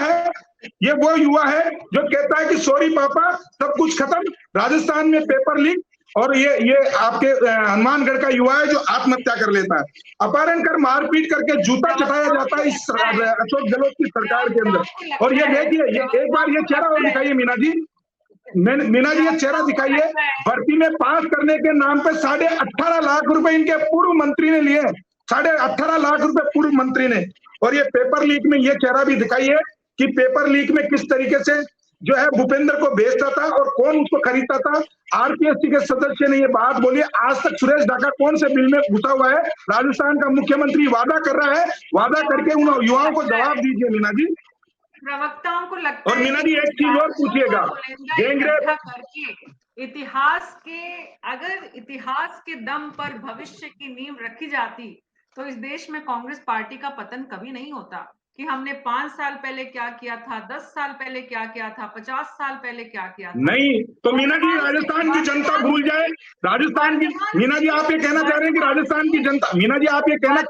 है जो कहता है कि सॉरी पापा सब कुछ खत्म, राजस्थान में पेपर लीक, और ये आपके हनुमानगढ़ का युवा है जो आत्महत्या कर लेता है। अपहरण कर मारपीट करके जूता चटाया जाता है इस अशोक गहलोत की सरकार के अंदर। और ये देखिए, एक बार ये चेहरा और दिखाइए मीना जी, ये चेहरा दिखाइए। भर्ती में पास करने के नाम पे 18.5 लाख रुपए इनके पूर्व मंत्री ने लिए, 18.5 लाख रुपए पूर्व मंत्री ने। और ये पेपर लीक में ये चेहरा भी दिखाइए कि पेपर लीक में किस तरीके से जो है भूपेंद्र को बेचता था और कौन उसको खरीदता था। आरपीएससी के सदस्य ने ये बात बोली। आज तक सुरेश ढाका कौन से बिल में घुसा हुआ है? राजस्थान का मुख्यमंत्री वादा कर रहा है, वादा करके उन युवाओं को जवाब दीजिए मीना जी। प्रवक्ताओं को लगता और मीना जी एक चीज और पूछिएगा, अगर इतिहास के दम पर भविष्य की नींव रखी जाती तो इस देश में कांग्रेस पार्टी का पतन कभी नहीं होता। कि हमने 5 साल पहले क्या किया था, 10 साल पहले क्या किया था, 50 साल पहले क्या किया था। नहीं तो मीना जी राजस्थान की जनता भूल जाए, राजस्थान की मीना जी आप ये कहना चाह रहे हैं कि राजस्थान की जनता, मीना जी आप ये कहना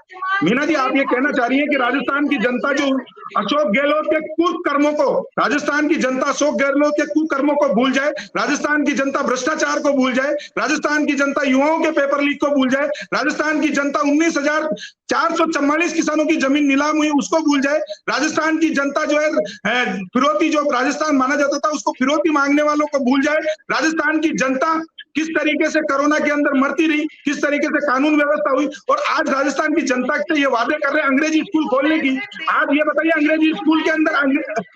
चाह रही है कि राजस्थान की जनता जो अशोक गहलोत के कुकर्मों को, राजस्थान की जनता अशोक गहलोत के कुकर्मों को भूल जाए, राजस्थान की जनता भ्रष्टाचार को भूल जाए, राजस्थान की जनता युवाओं के पेपर लीक को भूल जाए, राजस्थान की जनता 19,444 किसानों की जमीन नीलाम हुई उसको भूल जाए, राजस्थान की जनता जो है फिरौती, जो राजस्थान माना जाता था उसको फिरौती मांगने वालों को भूल जाए, राजस्थान की जनता किस तरीके से कोरोना के अंदर मरती रही, किस तरीके से कानून व्यवस्था हुई, और आज राजस्थान की जनता से ये वादे कर रहे हैं अंग्रेजी स्कूल खोलने की। आज ये बताइए, अंग्रेजी स्कूल के अंदर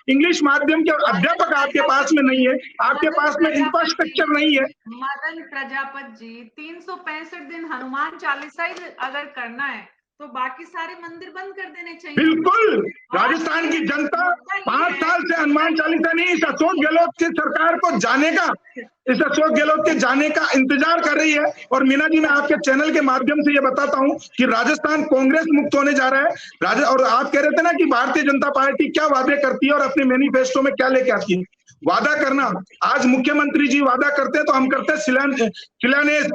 इंग्लिश माध्यम के अध्यापक आपके पास में नहीं है, आपके पास में इंफ्रास्ट्रक्चर नहीं है। मदन प्रजापत जी, 365 दिन हनुमान चालीसा ही अगर करना है तो बाकी सारे मंदिर बंद कर देने चाहिए। बिल्कुल, राजस्थान की जनता 5 साल से हनुमान चालीसा नहीं, इस अशोक गहलोत की सरकार को जाने का, इस अशोक गहलोत के जाने का इंतजार कर रही है। और मीना जी मैं आपके चैनल के माध्यम से ये बताता हूं कि राजस्थान कांग्रेस मुक्त होने जा रहा है। और आप कह रहे थे ना कि भारतीय जनता पार्टी क्या वादे करती है और अपने मैनिफेस्टो में क्या लेके आती है। वादा करना, आज मुख्यमंत्री जी वादा करते हैं तो हम करते हैं शिलान्यास,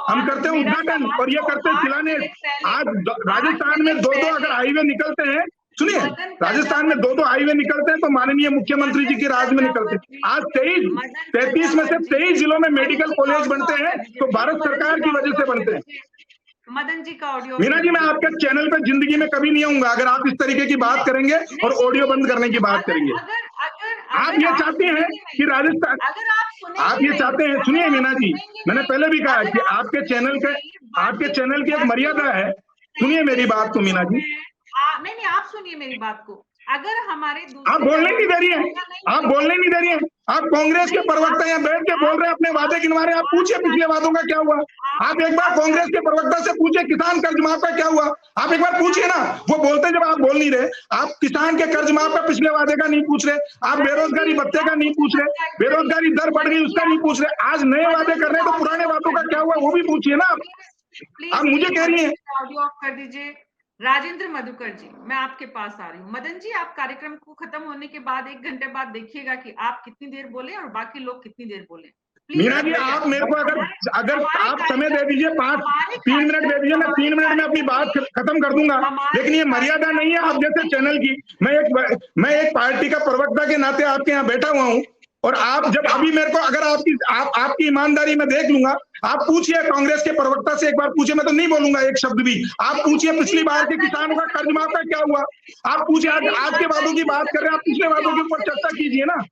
हम करते हैं उद्घाटन, और ये करते हैं शिलान्यास। आज राजस्थान में 2-2 अगर हाईवे निकलते हैं, सुनिए, राजस्थान में 2-2 हाईवे निकलते हैं तो माननीय मुख्यमंत्री जी के राज में निकलते हैं। आज 33 में से 23 जिलों में मेडिकल कॉलेज बनते हैं तो भारत सरकार की वजह से बनते हैं। मदन जी का ऑडियो। मीना जी मैं आपके चैनल पे जिंदगी में कभी नहीं आऊंगा अगर आप इस तरीके की बात करेंगे और ऑडियो बंद करने की बात करेंगे। आप ये चाहते हैं कि राजस्थान, आप ये चाहते हैं, सुनिए मीना जी, मैंने पहले भी कहा कि आपके चैनल की एक मर्यादा है। सुनिए मेरी बात को मीना जी। नहीं, आप सुनिए मेरी बात को। अगर हमारे आप बोलने नहीं दे रही है, आप बोलने नहीं दे रही है। आप कांग्रेस के प्रवक्ता यहाँ बैठ के बोल रहे हैं, अपने वादे गिनवा रहे हैं। आप पूछिए पिछले वादों का क्या हुआ। आप एक बार कांग्रेस के प्रवक्ता से पूछिए किसान कर्ज माफ का क्या हुआ। आप एक बार पूछिए ना, वो बोलते जब आप बोल नहीं रहे। आप किसान के कर्ज माफ का पिछले वादे का नहीं पूछ रहे, आप बेरोजगारी भत्ते का नहीं पूछ रहे, बेरोजगारी दर बढ़ गई उसका नहीं पूछ रहे। आज नए वादे कर रहे हैं तो पुराने वादों का क्या हुआ वो भी पूछिए ना। आप मुझे कह रही है। ऑडियो ऑफ कर दीजिए। राजेंद्र मधुकर जी, मैं आपके पास आ रही हूँ। मदन जी, आप कार्यक्रम को खत्म होने के बाद 1 घंटे बाद देखिएगा कि आप कितनी देर बोले और बाकी लोग कितनी देर बोले। मीना जी, आप मेरे को अगर आप समय दे दीजिए 3 मिनट दे दीजिए, मैं 3 मिनट में अपनी बात खत्म कर दूंगा। लेकिन ये मर्यादा नहीं है आप जैसे चैनल की। मैं एक पार्टी का प्रवक्ता के नाते आपके यहाँ बैठा हुआ हूँ, और आप जब अभी मेरे को अगर आपकी ईमानदारी में देख लूंगा। आप पूछिए कांग्रेस के प्रवक्ता से, एक बार पूछिए, मैं तो नहीं बोलूंगा एक शब्द भी। आप पूछिए पिछली बार के किसानों का कर्ज माफ का क्या हुआ। आप पूछिए, आज के वादों की बात कर रहे हैं, आप पिछले वादों के ऊपर चर्चा कीजिए ना।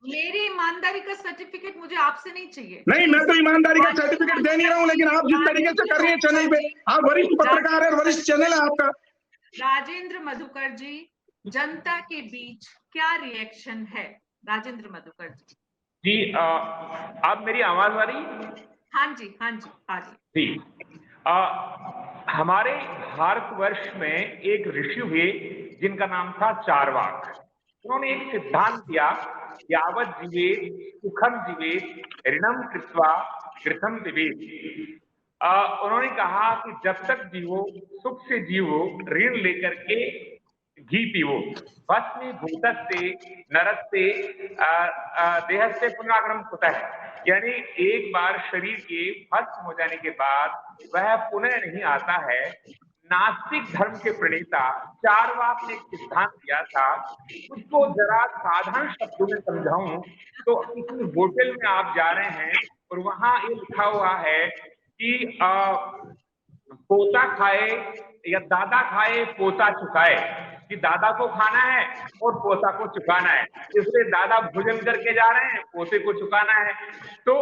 मेरी ईमानदारी का सर्टिफिकेट मुझे आपसे नहीं चाहिए। नहीं, मैं तो ईमानदारी का सर्टिफिकेट दे नहीं रहा हूँ, लेकिन आप जिस तरीके से कर रही है चैनल पे, आप वरिष्ठ पत्रकार है, वरिष्ठ चैनल है आपका। राजेंद्र मधुकर जी, जनता के बीच क्या रिएक्शन है? राजेंद्र मधुकर जी। आप मेरी आवाज आ रही? हाँ जी, हाँ जी, हाँ जी। हमारे भारतवर्ष में एक ऋषि हुए जिनका नाम था चारवाक। उन्होंने एक सिद्धांत दिया, यावत जीवेत सुखम जीवेत ऋणम कृत्वा कृतम दिवेत। उन्होंने कहा कि जब तक जीवो सुख से जीवो, ऋण लेकर के घी पीवो। भस्मी भूतस्ते नरस्ते देहस्ते पुनरागमनम कुतः। यानी एक बार शरीर के भस्म हो जाने के बाद वह पुनः नहीं आता है। नास्तिक धर्म के प्रणेता चारवाक ने एक सिद्धांत दिया था, उसको जरा साधारण शब्दों में समझाऊं तो किसी होटल में आप जा रहे हैं और वहां ये लिखा हुआ है कि पोता खाए या दादा खाए पोता चुकाए, कि दादा को खाना है और पोता को चुकाना है। इसलिए दादा भोजन करके जा रहे हैं, पोते को चुकाना है। तो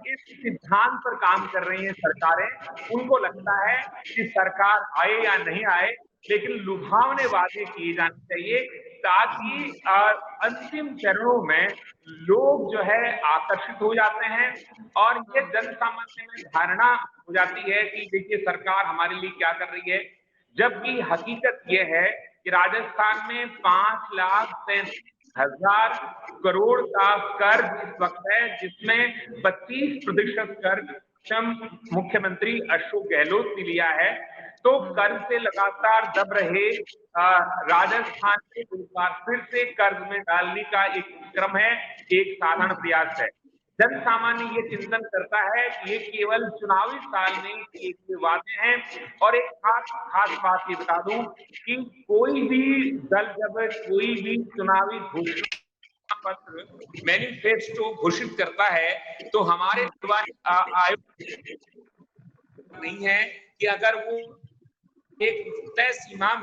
इस सिद्धांत पर काम कर रही हैं सरकारें। उनको लगता है कि सरकार आए या नहीं आए, लेकिन लुभावने वादे किए जाने चाहिए ताकि अंतिम चरणों में लोग जो है आकर्षित हो जाते हैं और ये जन सामान्य में धारणा हो जाती है कि देखिए सरकार हमारे लिए क्या कर रही है। जबकि हकीकत यह है कि राजस्थान में 5,37,000 करोड़ का कर्ज इस वक्त है, जिसमें 25% कर्ज मुख्यमंत्री अशोक गहलोत ने लिया है। तो कर्ज से लगातार दब रहे राजस्थान के एक बार फिर से कर्ज में डालने का एक क्रम है, एक साधारण प्रयास है। जन सामान्य ये चिंतन करता है कि ये केवल चुनावी साल में किए वादे हैं। और एक खास बात ये बता दूं कि कोई भी दल जब कोई भी चुनावी घोषणा पत्र मैनिफेस्टो घोषित करता है तो हमारे आयोग नहीं है कि अगर वो एक तय सीमा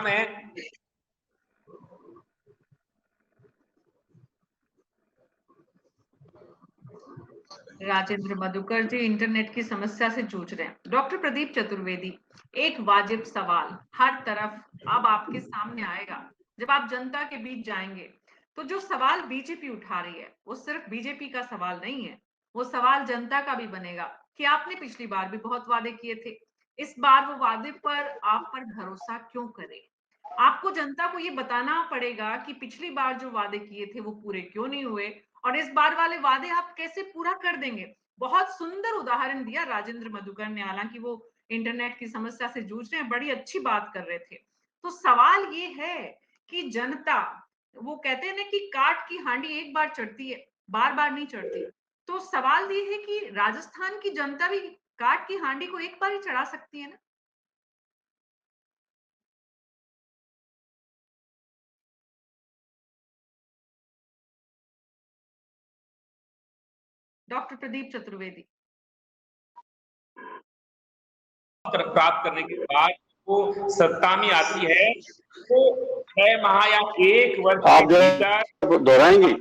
में राजेंद्र मधुकर जी इंटरनेट की समस्या से जूझ रहे हैं। डॉक्टर प्रदीप चतुर्वेदी, एक वाजिब सवाल हर तरफ अब आपके सामने आएगा जब आप जनता के बीच जाएंगे। तो जो सवाल बीजेपी उठा रही है वो सिर्फ बीजेपी का सवाल नहीं है, वो सवाल जनता का भी बनेगा कि आपने पिछली बार भी बहुत वादे किए थे, इस बार वो वादे पर आप पर भरोसा क्यों करें। आपको जनता को ये बताना पड़ेगा कि पिछली बार जो वादे किए थे वो पूरे क्यों नहीं हुए और इस बार वाले वादे आप कैसे पूरा कर देंगे। बहुत सुंदर उदाहरण दिया राजेंद्र मधुकर ने, हालांकि वो इंटरनेट की समस्या से जूझ रहे हैं, बड़ी अच्छी बात कर रहे थे। तो सवाल ये है कि जनता, वो कहते हैं ना कि काट की हांडी एक बार चढ़ती है, बार बार नहीं चढ़ती। तो सवाल ये है कि राजस्थान की जनता भी काट की हांडी को एक बार ही चढ़ा सकती है ना। डॉक्टर प्रदीप चतुर्वेदी। प्राप्त करने के बाद वो सत्ता में आती है तो 6 माह या 1 वर्ष आप जो दोहराएंगे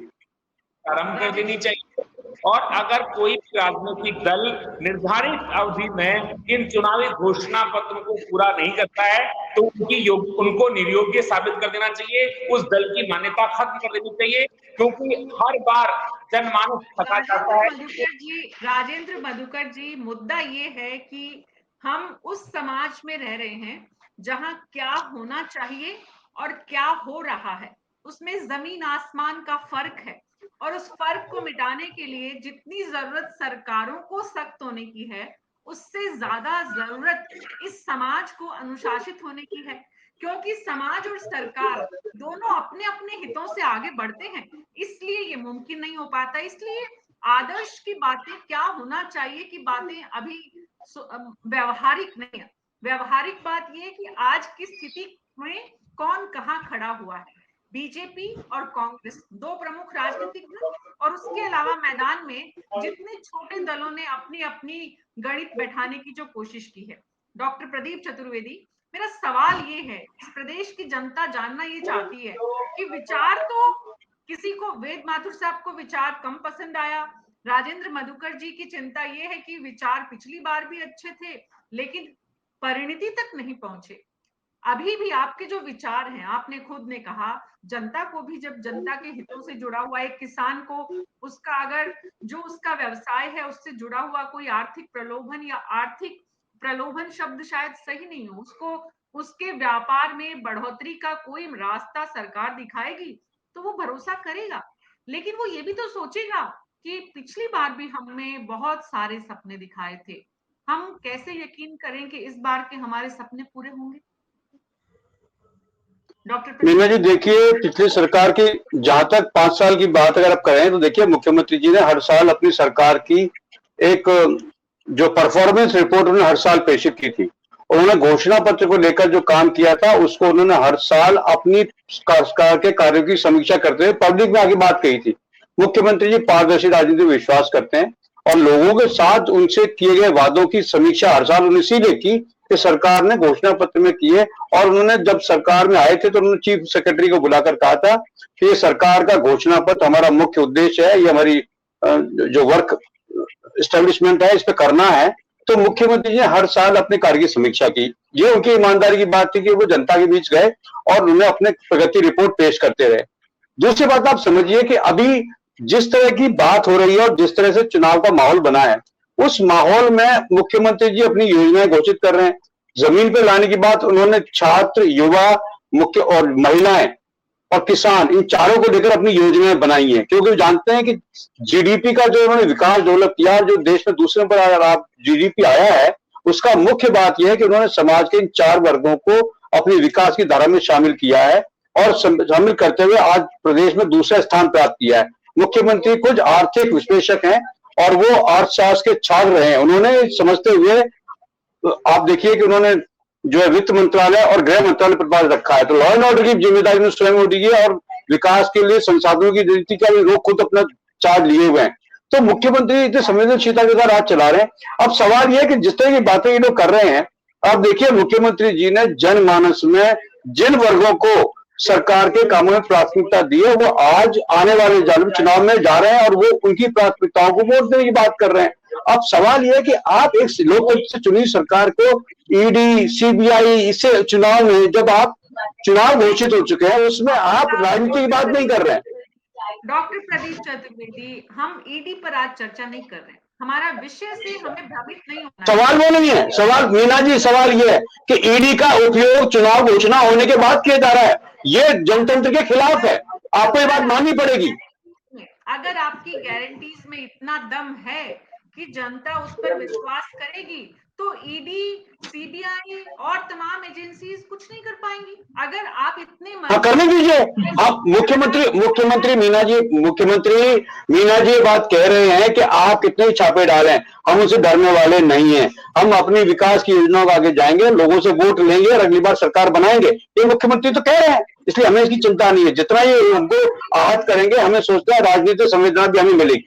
आरंभ कर देनी चाहिए। और अगर कोई भी राजनीतिक दल निर्धारित अवधि में इन चुनावी घोषणा पत्र को पूरा नहीं करता है तो उनको निर्योग्य साबित कर देना चाहिए, उस दल की मान्यता खत्म कर देनी चाहिए, क्योंकि हर बार जनमानस थका जाता है। राजेंद्र मधुकर जी, मुद्दा ये है कि हम उस समाज में रह रहे हैं जहां क्या होना चाहिए और क्या हो रहा है उसमें जमीन आसमान का फर्क है, और उस फर्क को मिटाने के लिए जितनी जरूरत सरकारों को सख्त होने की है उससे ज्यादा जरूरत इस समाज को अनुशासित होने की है, क्योंकि समाज और सरकार दोनों अपने अपने हितों से आगे बढ़ते हैं, इसलिए ये मुमकिन नहीं हो पाता। इसलिए आदर्श की बातें क्या होना चाहिए की बातें अभी व्यवहारिक नहीं है। व्यवहारिक बात यह है कि आज की स्थिति में कौन कहां खड़ा हुआ है। बीजेपी और कांग्रेस दो प्रमुख राजनीतिक दल, और उसके अलावा मैदान में जितने छोटे दलों ने अपनी अपनी गणित बैठाने की जो कोशिश की है। डॉक्टर प्रदीप चतुर्वेदी, मेरा सवाल ये है, इस प्रदेश की जनता जानना ये चाहती है कि विचार तो किसी को, वेद माथुर साहब को विचार कम पसंद आया, राजेंद्र मधुकर जी की चिंता ये है कि विचार पिछली बार भी अच्छे थे लेकिन परिणति तक नहीं पहुंचे। अभी भी आपके जो विचार हैं, आपने खुद ने कहा जनता को भी, जब जनता के हितों से जुड़ा हुआ एक किसान को उसका अगर जो उसका व्यवसाय है उससे जुड़ा हुआ कोई आर्थिक प्रलोभन, या आर्थिक प्रलोभन शब्द शायद सही नहीं हो, उसको उसके व्यापार में बढ़ोतरी का कोई रास्ता सरकार दिखाएगी तो वो भरोसा करेगा। लेकिन वो ये भी तो सोचेगा कि पिछली बार भी हमने बहुत सारे सपने दिखाए थे, हम कैसे यकीन करें कि इस बार के हमारे सपने पूरे होंगे। डॉक्टर मीना जी, देखिए पिछली सरकार की जहां तक 5 साल की बात अगर आप करें तो देखिए मुख्यमंत्री जी ने हर साल अपनी सरकार की एक जो परफॉर्मेंस रिपोर्ट उन्होंने हर साल पेश की थी। उन्होंने घोषणा पत्र को लेकर जो काम किया था उसको उन्होंने हर साल अपनी सरकार के कार्यों की समीक्षा करते हुए पब्लिक में आगे बात कही थी। मुख्यमंत्री जी पारदर्शी राजनीति में विश्वास करते हैं और लोगों के साथ उनसे किए गए वादों की समीक्षा हर साल उन्होंने इसीलिए की कि सरकार ने घोषणा पत्र में किए, और उन्होंने जब सरकार में आए थे तो उन्होंने चीफ सेक्रेटरी को बुलाकर कहा था कि ये सरकार का घोषणा पत्र हमारा मुख्य उद्देश्य है, ये हमारी जो वर्क एस्टेब्लिशमेंट है इस पे करना है। तो मुख्यमंत्री जी ने हर साल अपने कार्य की समीक्षा की। ये उनकी ईमानदारी की बात थी कि वो जनता के बीच गए और उन्होंने अपने प्रगति रिपोर्ट पेश करते रहे। दूसरी बात आप समझिए कि अभी जिस तरह की बात हो रही है और जिस तरह से चुनाव का माहौल बना है, उस माहौल में मुख्यमंत्री जी अपनी योजनाएं घोषित कर रहे हैं। जमीन पर लाने की बात उन्होंने छात्र, युवा, मुख्य और महिलाएं और किसान, इन चारों को लेकर अपनी योजनाएं बनाई हैं, क्योंकि जानते हैं कि जीडीपी का जो उन्होंने विकास डेवलप किया, जो देश में दूसरे पर अगर आप जीडीपी आया है, उसका मुख्य बात यह है कि उन्होंने समाज के इन 4 वर्गों को अपने विकास की धारा में शामिल किया है और शामिल करते हुए आज प्रदेश में दूसरा स्थान प्राप्त किया है। मुख्यमंत्री कुछ आर्थिक विश्लेषक हैं और वो अर्थशास्त्र के छात्र रहे हैं। उन्होंने समझते हुए आप देखिए कि उन्होंने जो है वित्त मंत्रालय और गृह मंत्रालय पर बात रखा है, तो लॉ एंड ऑर्डर की जिम्मेदारी उन्होंने स्वयं उठी है और विकास के लिए संसाधनों की नीति का भी लोग खुद अपना चार्ज लिए हुए हैं। तो मुख्यमंत्री इतने संवेदनशीलता के साथ राज चला रहे हैं। अब सवाल यह है कि जिस तरह की बातें ये लोग कर रहे हैं, अब देखिए मुख्यमंत्री जी ने जनमानस में जिन वर्गों को सरकार के कामों में प्राथमिकता दी है, वो आज आने वाले चुनाव में जा रहे हैं और वो उनकी प्राथमिकताओं को वोट देने की बात कर रहे हैं। अब सवाल यह है कि आप एक लोकतंत्र से चुनी सरकार को ईडी, सीबीआई, इससे चुनाव में जब आप चुनाव घोषित हो चुके हैं उसमें आप राजनीति की बात नहीं कर रहे हैं। डॉक्टर प्रदीप चतुर्वेदी, हम ईडी पर आज चर्चा नहीं कर रहे हैं, हमारा विषय से हमें भ्रमित नहीं होना। सवाल वो नहीं है, सवाल मीना जी, सवाल ये है कि ईडी का उपयोग चुनाव घोषणा होने के बाद किया जा रहा है, ये जनतंत्र के खिलाफ है, आपको ये बात माननी पड़ेगी। अगर आपकी गारंटीज में इतना दम है कि जनता उस पर विश्वास करेगी तो ईडी, सीबीआई और तमाम एजेंसीज कुछ नहीं कर पाएंगी। अगर आप इतने करने दीजिए। आप मुख्यमंत्री मीना जी बात कह रहे हैं कि आप कितने छापे डालें, हम उसे डरने वाले नहीं हैं, हम अपनी विकास की योजनाओं को आगे जाएंगे, लोगों से वोट लेंगे और अगली बार सरकार बनाएंगे। ये मुख्यमंत्री तो कह रहे हैं, इसलिए हमें इसकी चिंता नहीं है। जितना ये हमको आहत करेंगे, हमें सोचते हैं राजनीतिक संवेदना भी हमें मिलेगी।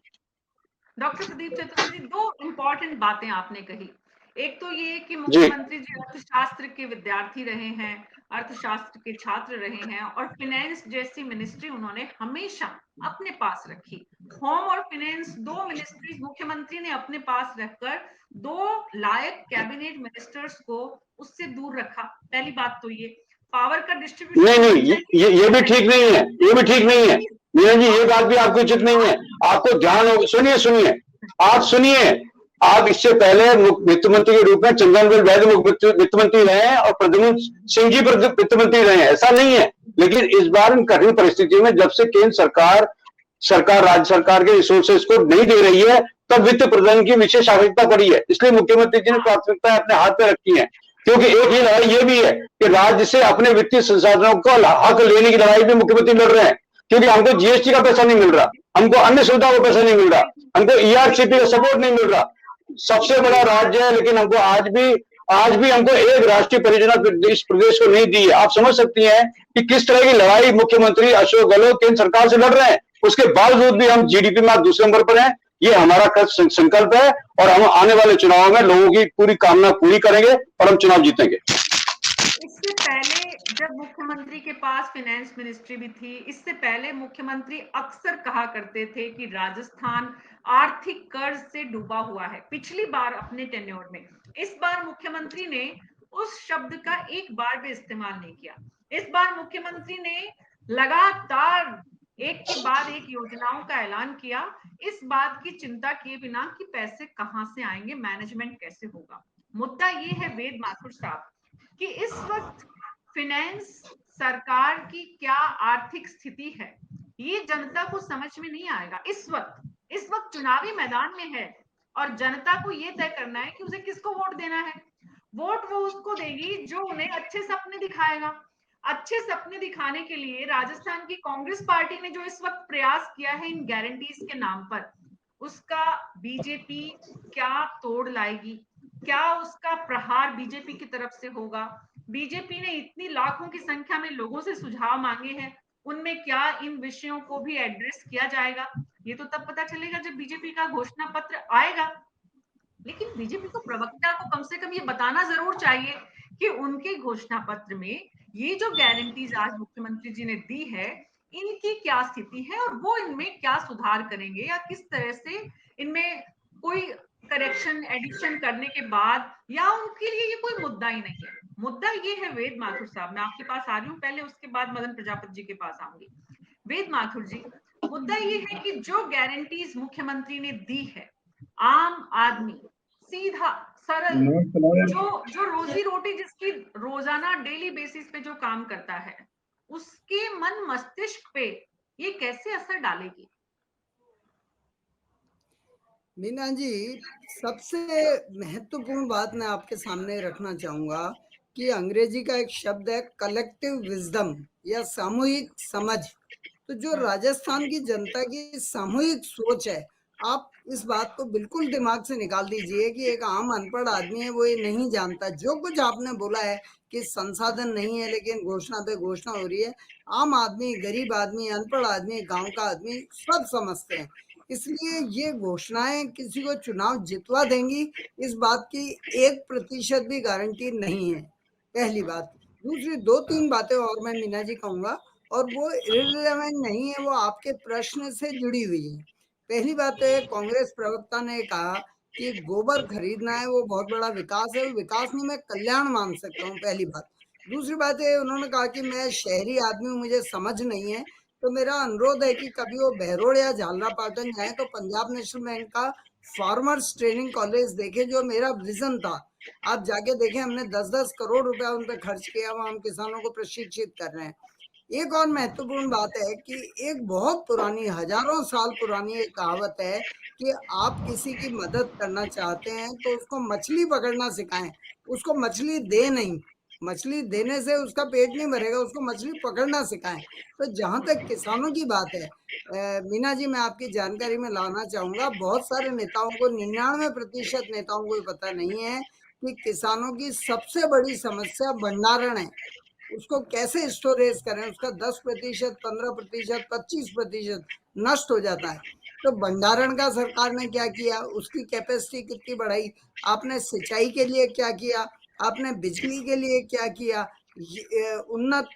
डॉक्टर प्रदीप चतुर्वेदी, 2 इंपॉर्टेंट बातें आपने कही। एक तो ये कि जी मुख्यमंत्री जी अर्थशास्त्र के विद्यार्थी रहे हैं, अर्थशास्त्र के छात्र रहे हैं और फाइनेंस जैसी मिनिस्ट्री उन्होंने हमेशा अपने पास रखी। होम और फाइनेंस, दो मिनिस्ट्रीज मुख्यमंत्री ने अपने पास रखकर दो लायक कैबिनेट मिनिस्टर्स को उससे दूर रखा। पहली बात तो ये पावर का डिस्ट्रीब्यूशन नहीं होना नहीं, चाहिए। ये भी ठीक नहीं है, ये भी ठीक नहीं है मीना जी, ये बात भी आपकी उचित नहीं है। आपको ध्यान हो, सुनिए सुनिए, आप सुनिए, आप इससे पहले वित्त मंत्री के रूप में चंदनलाल वैद्य वित्त मंत्री रहे हैं और प्रद्युम्न सिंह जी वित्त मंत्री रहे हैं, ऐसा नहीं है। लेकिन इस बार इन कठिन परिस्थितियों में जब से केंद्र सरकार राज्य सरकार के रिसोर्सेज को नहीं दे रही है, तब वित्त प्रबंधन की विशेष आवश्यकता पड़ी है। इसलिए मुख्यमंत्री जी ने प्राथमिकताएं अपने हाथ में रखी है, क्योंकि एक ही लड़ाई ये भी है कि राज्य से अपने वित्तीय संसाधनों का हक लेने की लड़ाई भी मुख्यमंत्री लड़ रहे हैं, क्योंकि हमको जीएसटी का पैसा नहीं मिल रहा, हमको अन्य सुविधाओं का पैसा नहीं मिल रहा, हमको ईआरसीपी का सपोर्ट नहीं मिल रहा। सबसे बड़ा राज्य है, लेकिन हमको आज भी हमको एक राष्ट्रीय परियोजना इस प्रदेश को नहीं दी है। आप समझ सकती हैं कि किस तरह की लड़ाई मुख्यमंत्री अशोक गहलोत केंद्र सरकार से लड़ रहे हैं। उसके बावजूद भी हम जीडीपी में दूसरे नंबर पर हैं। ये हमारा संकल्प है और हम आने वाले चुनाव में लोगों की पूरी कामना पूरी करेंगे और हम चुनाव जीतेंगे। इससे पहले जब मुख्यमंत्री के पास फाइनेंस मिनिस्ट्री भी थी, इससे पहले मुख्यमंत्री अक्सर कहा करते थे कि राजस्थान आर्थिक कर्ज से डूबा हुआ है। पिछली बार अपने टेन्योर में, इस बार मुख्यमंत्री ने उस शब्द का एक बार भी इस्तेमाल नहीं किया। इस बार मुख्यमंत्री ने लगातार एक के बाद एक योजनाओं का ऐलान किया, इस बात की चिंता किए बिना कि पैसे कहां से आएंगे, मैनेजमेंट कैसे होगा। मुद्दा ये है वेद माथुर साहब कि इस वक्त फाइनेंस सरकार की क्या आर्थिक स्थिति है, ये जनता को समझ में नहीं आएगा। इस वक्त चुनावी मैदान में है और जनता को ये तय करना है कि उसे किसको वोट देना है। वोट वो उसको देगी जो उन्हें अच्छे सपने दिखाएगा। अच्छे सपने दिखाने के लिए राजस्थान की कांग्रेस पार्टी ने जो इस वक्त प्रयास किया है इन गारंटीज के नाम पर, उसका बीजेपी क्या तोड़ लाएगी, क्या उसका प्रहार बीजेपी की तरफ से होगा। बीजेपी ने इतनी लाखों की संख्या में लोगों से सुझाव मांगे हैं, उनमें क्या इन विषयों को भी एड्रेस किया जाएगा, ये तो तब पता चलेगा जब बीजेपी का घोषणा पत्र आएगा। लेकिन बीजेपी को प्रवक्ता को कम से कम ये बताना जरूर चाहिए कि उनके घोषणा पत्र में ये जो गारंटीज आज मुख्यमंत्री जी ने दी है, इनकी क्या स्थिति है और वो इनमें क्या सुधार करेंगे या किस तरह से इनमें कोई करेक्शन एडिशन करने के बाद, या उनके लिए ये कोई मुद्दा ही नहीं है। मुद्दा ये है वेद माथुर साहब, मैं आपके पास आ रही हूँ पहले, उसके बाद मदन प्रजापति जी के पास आऊंगी। वेद माथुर जी, मुद्दा ये है कि जो गारंटीज मुख्यमंत्री ने दी है, आम आदमी सीधा सरल जो रोजी रोटी जिसकी रोजाना डेली बेसिस पे जो काम करता है, उसके मन मस्तिष्क पे ये कैसे असर डालेगी? मीना जी, सबसे महत्वपूर्ण बात मैं आपके सामने रखना चाहूंगा कि अंग्रेजी का एक शब्द है कलेक्टिव विजडम या सामूहिक समझ। तो जो राजस्थान की जनता की सामूहिक सोच है, आप इस बात को बिल्कुल दिमाग से निकाल दीजिए कि एक आम अनपढ़ आदमी है, वो ये नहीं जानता। जो कुछ आपने बोला है कि संसाधन नहीं है लेकिन घोषणा पे घोषणा हो रही है, आम आदमी, गरीब आदमी, अनपढ़ आदमी, गांव का आदमी सब समझते हैं। इसलिए ये घोषणाएं किसी को चुनाव जितवा देंगी, इस बात की 1% भी गारंटी नहीं है, पहली बात। दूसरी 2-3 बातें और मैं मीना जी कहूंगा, और वो इररिलेवेंट नहीं है, वो आपके प्रश्न से जुड़ी हुई है। पहली बात है, कांग्रेस प्रवक्ता ने कहा कि गोबर खरीदना है, वो बहुत बड़ा विकास है। वो विकास नहीं, मैं कल्याण मान सकता हूँ, पहली बात। दूसरी बात है, उन्होंने कहा कि मैं शहरी आदमी हूँ, मुझे समझ नहीं है। तो मेरा अनुरोध है कि कभी वो बहरोड या झालरापाटन जाए तो पंजाब नेशनल बैंक का फार्मर्स ट्रेनिंग कॉलेज देखे, जो मेरा विजन था। आप जाके देखें, हमने 10-10 करोड़ रुपया उन पर खर्च किया, वहाँ हम किसानों को प्रशिक्षित कर रहे हैं। एक और महत्वपूर्ण बात है कि एक बहुत पुरानी, हजारों साल पुरानी एक कहावत है कि आप किसी की मदद करना चाहते हैं तो उसको मछली पकड़ना सिखाएं, उसको मछली दे नहीं। मछली देने से उसका पेट नहीं भरेगा, उसको मछली पकड़ना सिखाएं। तो जहां तक किसानों की बात है, मीना जी, मैं आपकी जानकारी में लाना चाहूंगा, बहुत सारे नेताओं को, 99% नेताओं को पता नहीं है कि किसानों की सबसे बड़ी समस्या भंडारण है। उसको कैसे स्टोरेज करें, उसका 10%, 15%, 25% नष्ट हो जाता है। तो भंडारण का सरकार ने क्या किया, उसकी कैपेसिटी कितनी बढ़ाई, आपने सिंचाई के लिए क्या किया, आपने बिजली के लिए क्या किया, उन्नत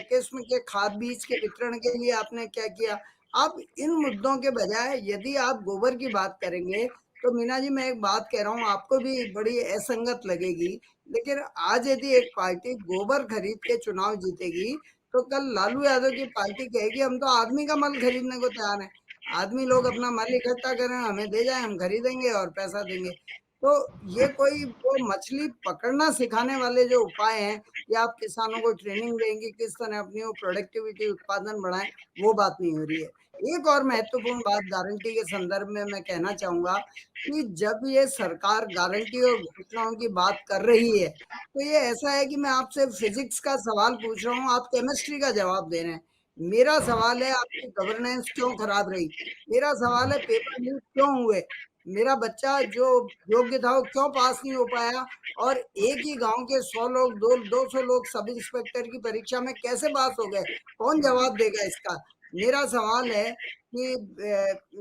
किस्म के खाद बीज के वितरण के लिए आपने क्या किया। आप इन मुद्दों के बजाय यदि आप गोबर की बात करेंगे तो मीना जी मैं एक बात कह रहा हूँ, आपको भी बड़ी असंगत लगेगी, लेकिन आज यदि एक पार्टी गोबर खरीद के चुनाव जीतेगी तो कल लालू यादव की पार्टी कहेगी हम तो आदमी का मल खरीदने को तैयार है, आदमी लोग अपना माल इकट्ठा करें, हमें दे जाए, हम खरीदेंगे और पैसा देंगे। तो ये कोई वो मछली पकड़ना सिखाने वाले जो उपाय हैं, या आप किसानों को ट्रेनिंग देंगे किस तरह अपनी वो प्रोडक्टिविटी उत्पादन बढ़ाएं, वो बात नहीं हो रही है। एक और महत्वपूर्ण बात गारंटी के संदर्भ में मैं कहना चाहूंगा कि जब ये सरकार गारंटी और घोषणाओं की बात कर रही है तो ये ऐसा है कि मैं आपसे फिजिक्स का सवाल पूछ रहा हूँ, आप केमिस्ट्री का जवाब दे रहे हैं। मेरा सवाल है आपकी गवर्नेंस क्यों खराब रही, मेरा सवाल है पेपर लीक क्यों हुए, मेरा बच्चा जो योग्य था वो क्यों पास नहीं हो पाया, और एक ही गांव के 100 लोग 200 लोग सब इंस्पेक्टर की परीक्षा में कैसे पास हो गए, कौन जवाब देगा इसका। मेरा सवाल है कि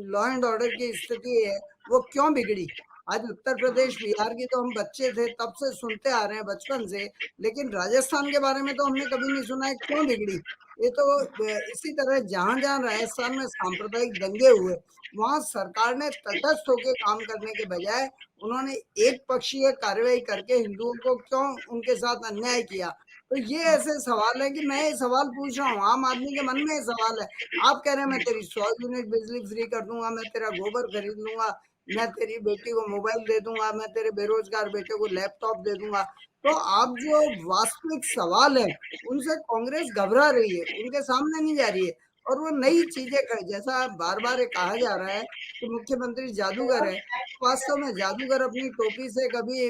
लॉ एंड ऑर्डर की स्थिति है वो क्यों बिगड़ी। आज उत्तर प्रदेश बिहार की तो हम बच्चे थे तब से सुनते आ रहे हैं बचपन से, लेकिन राजस्थान के बारे में तो हमने कभी नहीं सुना है क्यों बिगड़ी। ये तो इसी तरह जहां जहां राजस्थान में सांप्रदायिक दंगे हुए वहां सरकार ने तटस्थ होकर काम करने के बजाय उन्होंने एक पक्षीय कार्रवाई करके हिंदुओं को क्यों उनके साथ अन्याय किया। तो ये ऐसे सवाल है कि मैं ये सवाल पूछ रहा हूँ, आम आदमी के मन में ये सवाल है। आप कह रहे हैं मैं तेरी 100 यूनिट बिजली फ्री कर दूंगा, मैं तेरा गोबर खरीद लूंगा, मैं तेरी बेटी को मोबाइल दे दूंगा, मैं तेरे बेरोजगार बेटे को लैपटॉप दे दूंगा। तो आप जो वास्तविक सवाल है उनसे कांग्रेस घबरा रही है, उनके सामने नहीं जा रही है, और वो नई चीजें कर, जैसा बार बार कहा जा रहा है कि मुख्यमंत्री जादूगर है, वास्तव में जादूगर अपनी टोपी से कभी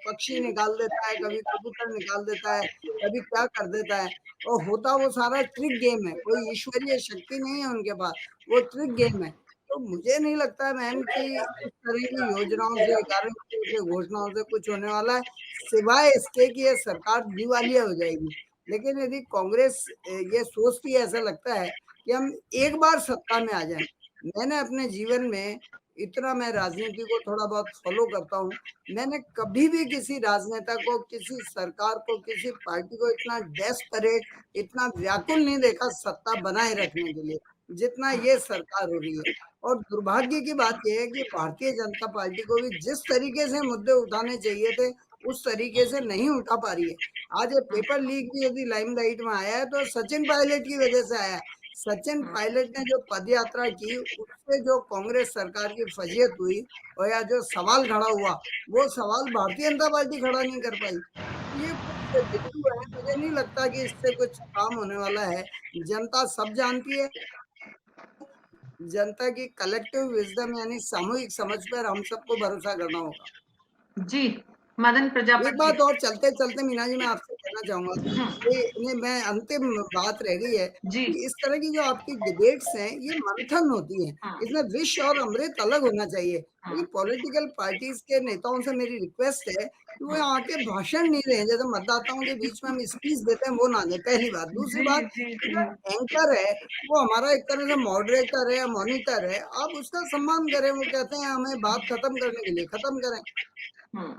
पक्षी निकाल देता है, कभी कबूतर निकाल देता है, कभी क्या कर देता है, और होता वो सारा ट्रिक गेम है, कोई ईश्वरीय शक्ति नहीं है उनके पास, वो ट्रिक गेम है। तो मुझे नहीं लगता है मैम कि इस तरह की योजनाओं से, गारंटियों से, घोषणाओं से कुछ होने वाला है, सिवाय इसके कि ये सरकार दिवालिया हो जाएगी। लेकिन यदि कांग्रेस ये सोचती है, ऐसा लगता है कि हम एक बार सत्ता में आ जाएं। मैंने अपने जीवन में इतना, मैं राजनीति को थोड़ा बहुत फॉलो करता हूँ, मैंने कभी भी किसी राजनेता को, किसी सरकार को, किसी पार्टी को इतना डेस्परेट, इतना व्याकुल नहीं देखा सत्ता बनाए रखने के लिए जितना ये सरकार हो रही है। और दुर्भाग्य की बात यह है कि भारतीय जनता पार्टी को भी जिस तरीके से मुद्दे उठाने चाहिए थे उस तरीके से नहीं उठा पा रही है। आज ये पेपर लीक भी यदि लाइमलाइट में आया है तो सचिन पायलट की वजह से आया है। सचिन पायलट ने जो पद यात्रा की उससे जो कांग्रेस सरकार की फजीयत हुई और या जो सवाल खड़ा हुआ वो सवाल भारतीय जनता पार्टी खड़ा नहीं कर पाई। ये कुछ बिंदु है, मुझे नहीं लगता कि इससे कुछ काम होने वाला है। जनता सब जानती है, जनता की कलेक्टिव विजडम यानी सामूहिक समझ पर हम सबको भरोसा करना होगा। जी मदन प्रजापति। एक बात और चलते चलते मीना जी मैं आपसे कहना चाहूंगा, मैं अंतिम बात रह गई है कि इस तरह की जो आपकी डिबेट्स हैं ये मंथन होती है, इसमें विष और अमृत अलग होना चाहिए। क्योंकि पॉलिटिकल पार्टीज के नेताओं से मेरी रिक्वेस्ट है कि वो यहाँ के भाषण नहीं दें, जैसे मतदाताओं के बीच में हम स्पीच देते हैं वो ना दें, पहली बात। दूसरी बात, एंकर है वो हमारा एक तरह से मॉडरेटर है या मॉनिटर है, आप उसका सम्मान करें। वो कहते हैं हमें बात खत्म करने के लिए, खत्म करें।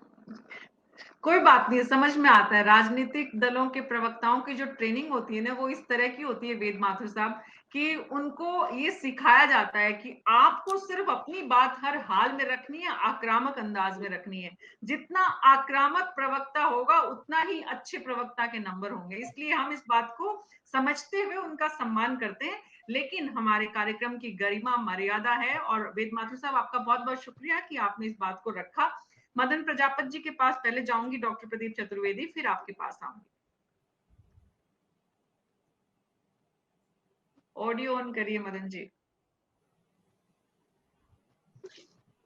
कोई बात नहीं, समझ में आता है। राजनीतिक दलों के प्रवक्ताओं की जो ट्रेनिंग होती है ना वो इस तरह की होती है वेद माथुर साहब, कि उनको ये सिखाया जाता है कि आपको सिर्फ अपनी बात हर हाल में रखनी है, आक्रामक अंदाज में रखनी है। जितना आक्रामक प्रवक्ता होगा उतना ही अच्छे प्रवक्ता के नंबर होंगे। इसलिए हम इस बात को समझते हुए उनका सम्मान करते हैं, लेकिन हमारे कार्यक्रम की गरिमा मर्यादा है। और वेद माथुर साहब आपका बहुत बहुत शुक्रिया कि आपने इस बात को रखा। मदन प्रजापति जी के पास पहले जाऊंगी, डॉक्टर प्रदीप चतुर्वेदी, फिर आपके पास आऊंगी। ऑडियो ऑन करिए मदन जी।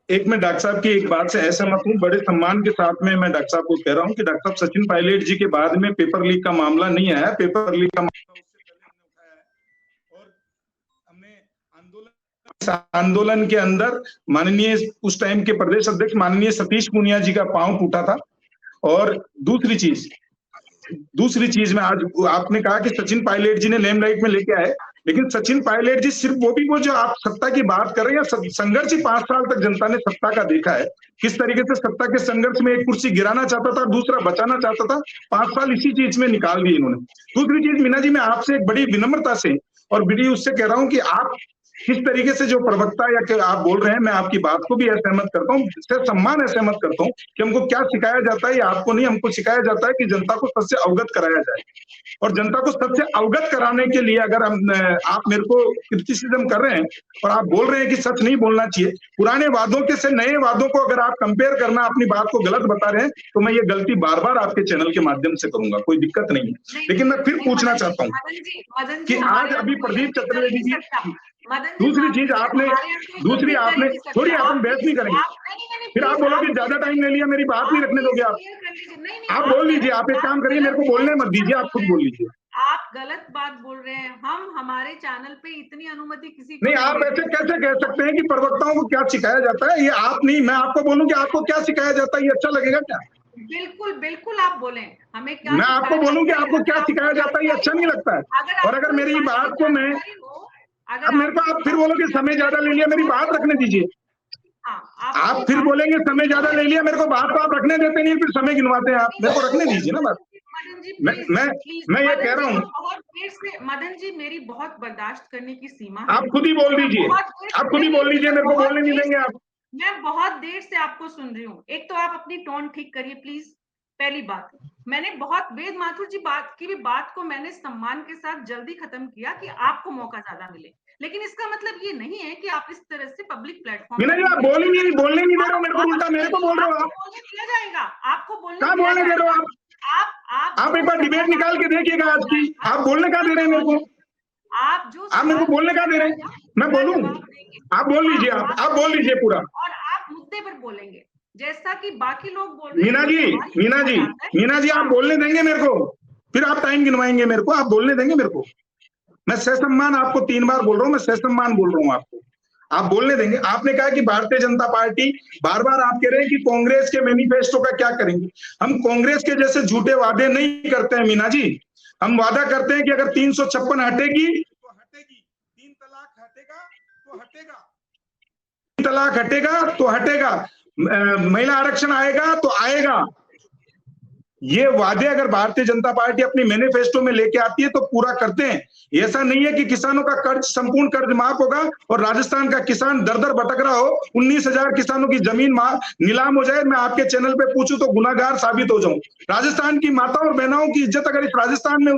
एक मैं डॉक्टर साहब की एक बात से असहमत हूँ, बड़े सम्मान के साथ में मैं डॉक्टर साहब को कह रहा हूँ कि डॉक्टर साहब सचिन पायलट जी के बाद में पेपर लीक का मामला नहीं आया। पेपर लीक का मामला उससे पहले हमने उठाया है और हमने आंदोलन के अंदर माननीय उस टाइम के प्रदेश अध्यक्ष माननीय सतीश पूनिया जी का पांव टूटा था। और दूसरी चीज में आज आपने कहा कि सचिन पायलट जी ने लेमलाइट में लेके आए, लेकिन सचिन पायलट जी सिर्फ वो जो आप सत्ता की बात कर रहे हैं, संघर्ष ही 5 साल तक जनता ने सत्ता का देखा है, किस तरीके से सत्ता के संघर्ष में एक कुर्सी गिराना चाहता था, दूसरा बचाना चाहता था, 5 साल इसी चीज में निकाल दिए इन्होंने। दूसरी चीज मीना जी, मैं आपसे एक बड़ी विनम्रता से और बड़ी उससे कह रहा हूं कि आप किस तरीके से जो प्रवक्ता या कि आप बोल रहे हैं, मैं आपकी बात को भी असहमत करता हूँ, सम्मान असहमत करता हूँ कि हमको क्या सिखाया जाता है, या आपको नहीं, हमको सिखाया जाता है कि जनता को सच से अवगत कराया जाए। और जनता को सच से अवगत कराने के लिए अगर आप मेरे को क्रिटिसिज्म कर रहे हैं और आप बोल रहे हैं कि सच नहीं बोलना चाहिए, पुराने वादों के से नए वादों को अगर आप कंपेयर करना, अपनी बात को गलत बता रहे हैं, तो मैं ये गलती बार बार आपके चैनल के माध्यम से करूंगा, कोई दिक्कत नहीं है। लेकिन मैं फिर पूछना चाहता हूँ कि आज अभी प्रदीप चतुर्वेदी जी, दूसरी चीज आपने थोड़ी, अपन बहस नहीं करेंगे, फिर आप बोलोगे ज्यादा टाइम ले लिया, मेरी बात नहीं रखने दोगे आप बोल लीजिए, आप एक काम करिए, मेरे को बोलने मत दीजिए, आप खुद बोल लीजिए। आप गलत बात बोल रहे हैं, हम हमारे चैनल पे इतनी अनुमति किसी को नहीं, आप ऐसे कैसे कह सकते हैं कि प्रवक्ताओं को क्या सिखाया जाता है? ये आप नहीं, मैं आपको बोलूं कि आपको क्या सिखाया जाता है, ये अच्छा लगेगा क्या? बिल्कुल बिल्कुल आप बोलें, हमें क्या, मैं आपको बोलूं कि आपको क्या सिखाया जाता है, ये अच्छा नहीं लगता है। और अगर मेरी बात को मैं, अब मेरे को आप फिर बोलोगे समय ज्यादा ले लिया, मेरी बात रखने दीजिए। आप फिर बोलेंगे समय ज्यादा ले लिया, मेरे को बात तो आप रखने देते नहीं, फिर समय गिनवाते हैं आप, मेरे को रखने दीजिए ना बात। मैं ये कह रहा हूँ, बहुत देर से मदन जी, मेरी बहुत बर्दाश्त करने की सीमा, आप खुद ही बोल दीजिए, आप खुद ही बोल लीजिए, मेरे को बोलने नहीं देंगे आप। मैं बहुत देर से आपको सुन रही हूँ, एक तो आप अपनी टोन ठीक करिए प्लीज। पहली बात, मैंने बहुत वेद माथुर जी बात को मैंने सम्मान के साथ जल्दी खत्म किया कि आपको मौका ज्यादा मिले, लेकिन इसका मतलब ये नहीं है कि आप इस तरह से पब्लिक प्लेटफॉर्म, मीना जी, आप बोलने नहीं दे रहे हो मेरे को, उल्टा मेरे को बोल रहे हो आप। बोलने दिया जाएगा आपको, बोलने कहाँ बोलने दे रहे हो आप एक बार डिबेट निकाल के देखिएगा आज की, आप बोलने कहाँ दे रहे हैं मेरे को? आप मेरे को बोलने कहाँ दे रहे हैं? मैं बोलूं? आप बोल लीजिए, आप बोल लीजिए पूरा, और आप मुद्दे पर बोलेंगे जैसा कि बाकी लोग बोल रहे हैं। मीना जी, आप बोलने देंगे मेरे को? फिर आप टाइम गिनवाएंगे मेरे को? आप बोलने देंगे मेरे को? मैं ससम्मान आपको 3 बार बोल रहा हूँ, मैं ससम्मान बोल रहा हूँ आपको, आप बोलने देंगे? आपने कहा कि भारतीय जनता पार्टी, बार बार आप कह रहे हैं कि कांग्रेस के मैनिफेस्टो का क्या करेंगे। हम कांग्रेस के जैसे झूठे वादे नहीं करते हैं मीना जी। हम वादा करते हैं कि अगर 356 हटेगी तो हटेगी, 3 तलाक हटेगा तो हटेगा, 3 तलाक हटेगा तो हटेगा, महिला आरक्षण आएगा तो आएगा। ये वादे अगर भारतीय जनता पार्टी अपनी मैनिफेस्टो में लेके आती है तो पूरा करते हैं। ऐसा नहीं है कि किसानों का कर्ज, संपूर्ण कर्ज माफ होगा और राजस्थान का किसान दर दर भटक रहा हो, 19,000 किसानों की जमीन नीलाम हो जाए, मैं आपके चैनल पे पूछूं तो गुनाहगार साबित हो जाऊं। राजस्थान की माताओं और बहनों की इज्जत अगर इस राजस्थान में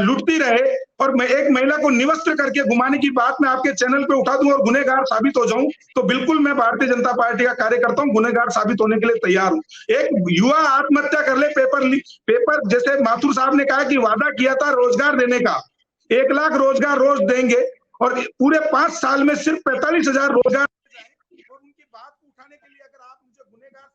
लुटती रहे और मैं एक महिला को निवस्त्र करके घुमाने की बात मैं आपके चैनल पे उठा दूं और गुनहगार साबित हो जाऊं, तो बिल्कुल मैं भारतीय जनता पार्टी का कार्यकर्ता हूं, गुनहगार साबित होने के लिए तैयार हूं। एक युवा आत्महत्या कर ले, पेपर जैसे माथुर साहब ने कहा कि वादा किया था रोजगार देने का, 1 लाख रोजगार रोज देंगे और पूरे 5 साल में सिर्फ 45,000 रोजगार, और उनकी बात उठाने के लिए अगर आप मुझे गुनहगार,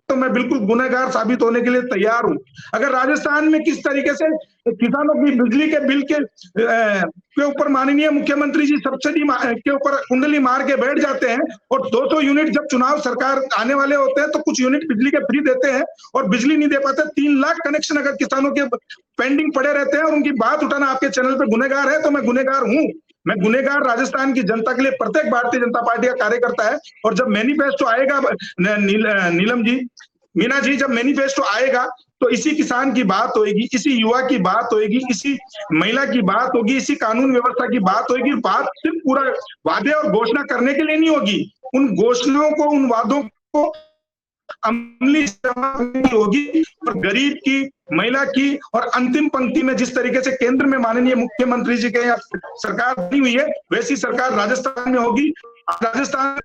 तो मैं बिल्कुल गुनहगार साबित होने के लिए तैयार हूं। अगर राजस्थान में किस तरीके से किसानों की बिजली के बिल के ऊपर माननीय मुख्यमंत्री जी सब्सिडी के ऊपर कुंडली मार के बैठ जाते हैं और 200 यूनिट जब चुनाव सरकार आने वाले होते हैं तो कुछ यूनिट बिजली के फ्री देते हैं और बिजली नहीं दे पाते। 3 लाख कनेक्शन अगर किसानों के पेंडिंग पड़े रहते हैं और उनकी बात उठाना आपके चैनल पे गुनहगार है, तो मैं गुनहगार हूं। मैं गुनहगार राजस्थान की जनता के लिए, प्रत्येक भारतीय जनता पार्टी का कार्यकर्ता है। और जब मैनिफेस्टो आएगा नीलम जी, मीना जी, जब मैनिफेस्टो आएगा तो इसी किसान की बात होगी, इसी युवा की बात होगी, इसी महिला की बात होगी, इसी कानून व्यवस्था की बात होगी। बात सिर्फ पूरा वादे और घोषणा करने के लिए नहीं होगी, उन घोषणाओं को, उन वादों को अमली होगी और गरीब की, महिला की और अंतिम पंक्ति में जिस तरीके से केंद्र में माननीय मुख्यमंत्री जी के सरकार बनी हुई है, वैसी सरकार राजस्थान में होगी। राजस्थान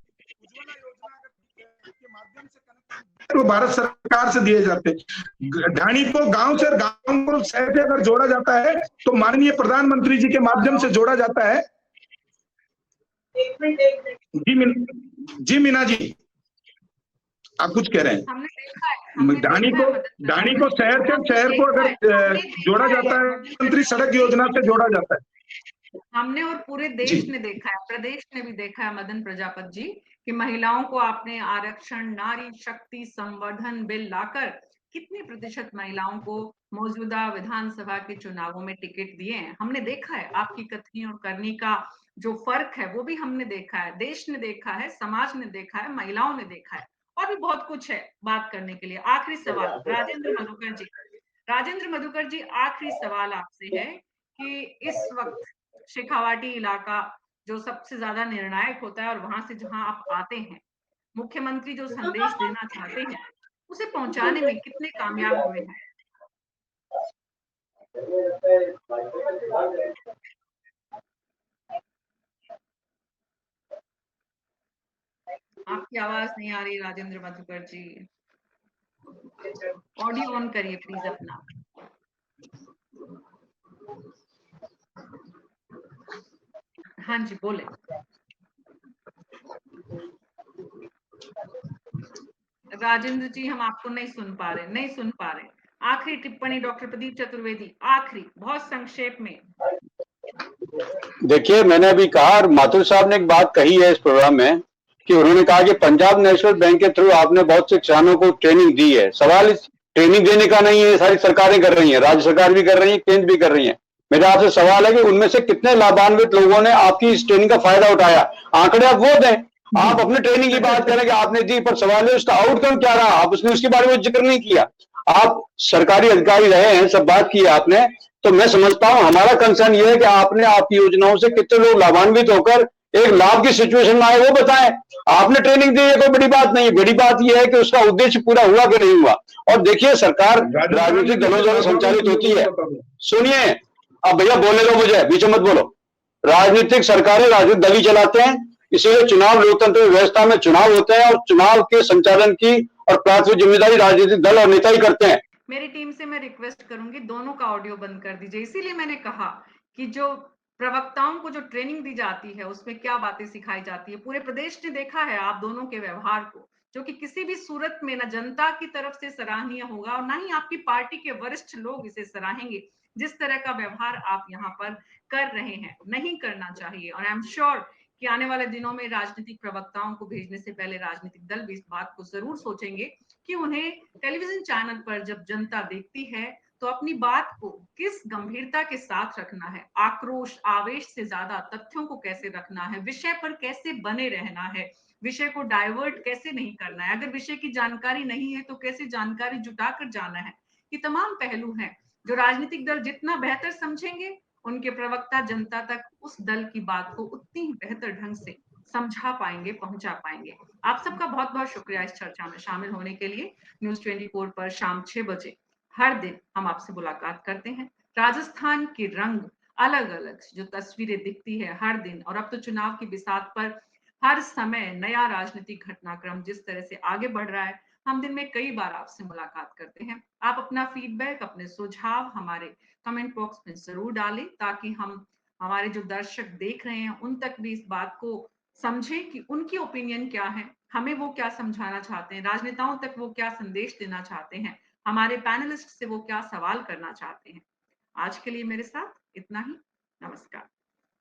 तो भारत सरकार से दिए जाते हैं। ढाणी को गांव से, गांव को शहर से अगर जोड़ा जाता है तो माननीय प्रधानमंत्री जी के माध्यम से जोड़ा जाता है। जी मीना जी, आप कुछ कह रहे हैं? ढाणी को शहर को अगर जोड़ा जाता है, मंत्री सड़क योजना से जोड़ा जाता है। हमने और पूरे देश ने देखा है, प्रदेश ने भी देखा है मदन प्रजापत जी, कि महिलाओं को आपने आरक्षण, नारी शक्ति संवर्धन बिल लाकर कितने प्रतिशत महिलाओं को मौजूदा विधानसभा के चुनावों में टिकट दिए हैं? हमने देखा है आपकी कथनी और करनी का जो फर्क है वो भी हमने देखा है, देश ने देखा है, समाज ने देखा है, महिलाओं ने देखा है, और भी बहुत कुछ है बात करने के लिए। आखिरी सवाल राजेंद्र मधुकर जी, आखिरी सवाल आपसे है कि इस वक्त शेखावाटी इलाका जो सबसे ज्यादा निर्णायक होता है और वहां से जहां आप आते हैं, मुख्यमंत्री जो संदेश देना चाहते हैं उसे पहुंचाने में कितने कामयाब हुए हैं? आपकी आवाज नहीं आ रही राजेंद्र मधुकर जी, ऑडियो ऑन करिए प्लीज अपना। हाँ जी बोले। राजेंद्र जी हम आपको नहीं सुन पा रहे। आखिरी टिप्पणी डॉक्टर प्रदीप चतुर्वेदी, आखिरी बहुत संक्षेप में। देखिए, मैंने अभी कहा और माथुर साहब ने एक बात कही है इस प्रोग्राम में कि उन्होंने कहा कि पंजाब नेशनल बैंक के थ्रू आपने बहुत से किसानों को ट्रेनिंग दी है। सवाल इस ट्रेनिंग देने का नहीं है, सारी सरकारें कर रही हैं, राज्य सरकार भी कर रही है, केंद्र भी कर रही है। मेरा आपसे सवाल है कि उनमें से कितने लाभान्वित लोगों ने आपकी इस ट्रेनिंग का फायदा उठाया? आंकड़े आप वो दें। आप अपने ट्रेनिंग की बात करें कि आपने दी, पर सवाल है उसका आउटकम क्या रहा, आप उसके बारे में जिक्र नहीं किया। आप सरकारी अधिकारी रहे हैं, सब बात की आपने, तो मैं समझता हूं हमारा कंसर्न ये है कि आपने आपकी योजनाओं से कितने लोग लाभान्वित होकर एक लाभ की सिचुएशन में आए वो बताएं। आपने ट्रेनिंग दी है कोई बड़ी बात नहीं है, बड़ी बात यह है कि उसका उद्देश्य पूरा हुआ कि नहीं हुआ। और देखिए, सरकार राजनीतिक दलों द्वारा संचालित होती है। सुनिए, अब भैया बोलने दो मुझे, बीच में मत बोलो। राजनीतिक सरकारें राजनीतिक दल ही चलाते हैं, इसीलिए चुनाव लोकतंत्र व्यवस्था में चुनाव होते हैं और चुनाव के संचालन की और प्राथमिक जिम्मेदारी राजनीतिक दल और नेता ही करते हैं। मेरी टीम से मैं रिक्वेस्ट करूंगी दोनों का ऑडियो बंद कर दीजिए। इसीलिए मैंने कहा कि जो प्रवक्ताओं को जो ट्रेनिंग दी जाती है उसमें क्या बातें सिखाई जाती है। पूरे प्रदेश ने देखा है आप दोनों के व्यवहार को, जो कि किसी भी सूरत में न जनता की तरफ से सराहनीय होगा और ना ही आपकी पार्टी के वरिष्ठ लोग इसे सराहेंगे। जिस तरह का व्यवहार आप यहाँ पर कर रहे हैं, नहीं करना चाहिए। और आई एम श्योर कि आने वाले दिनों में राजनीतिक प्रवक्ताओं को भेजने से पहले राजनीतिक दल भी इस बात को जरूर सोचेंगे कि उन्हें टेलीविजन चैनल पर जब जनता देखती है तो अपनी बात को किस गंभीरता के साथ रखना है, आक्रोश आवेश से ज्यादा तथ्यों को कैसे रखना है, विषय पर कैसे बने रहना है, विषय को डाइवर्ट कैसे नहीं करना है, अगर विषय की जानकारी नहीं है तो कैसे जानकारी जुटाकर जाना है। ये तमाम पहलू हैं जो राजनीतिक दल जितना बेहतर समझेंगे, उनके प्रवक्ता जनता तक उस दल की बात को उतनी ही बेहतर ढंग से समझा पाएंगे, पहुंचा पाएंगे। आप सबका बहुत बहुत शुक्रिया इस चर्चा में शामिल होने के लिए। न्यूज़ 24 पर शाम 6 बजे हर दिन हम आपसे मुलाकात करते हैं। राजस्थान के रंग अलग अलग जो तस्वीरें दिखती है हर दिन, और अब तो चुनाव की बिसात पर हर समय नया राजनीतिक घटनाक्रम जिस तरह से आगे बढ़ रहा है, हम दिन में कई बार आपसे मुलाकात करते हैं। आप अपना फीडबैक, अपने सुझाव हमारे कमेंट बॉक्स में जरूर डालें ताकि हम हमारे जो दर्शक देख रहे हैं उन तक भी इस बात को समझे कि उनकी ओपिनियन क्या है, हमें वो क्या समझाना चाहते हैं, राजनेताओं तक वो क्या संदेश देना चाहते हैं, हमारे पैनलिस्ट से वो क्या सवाल करना चाहते हैं। आज के लिए मेरे साथ इतना ही। नमस्कार।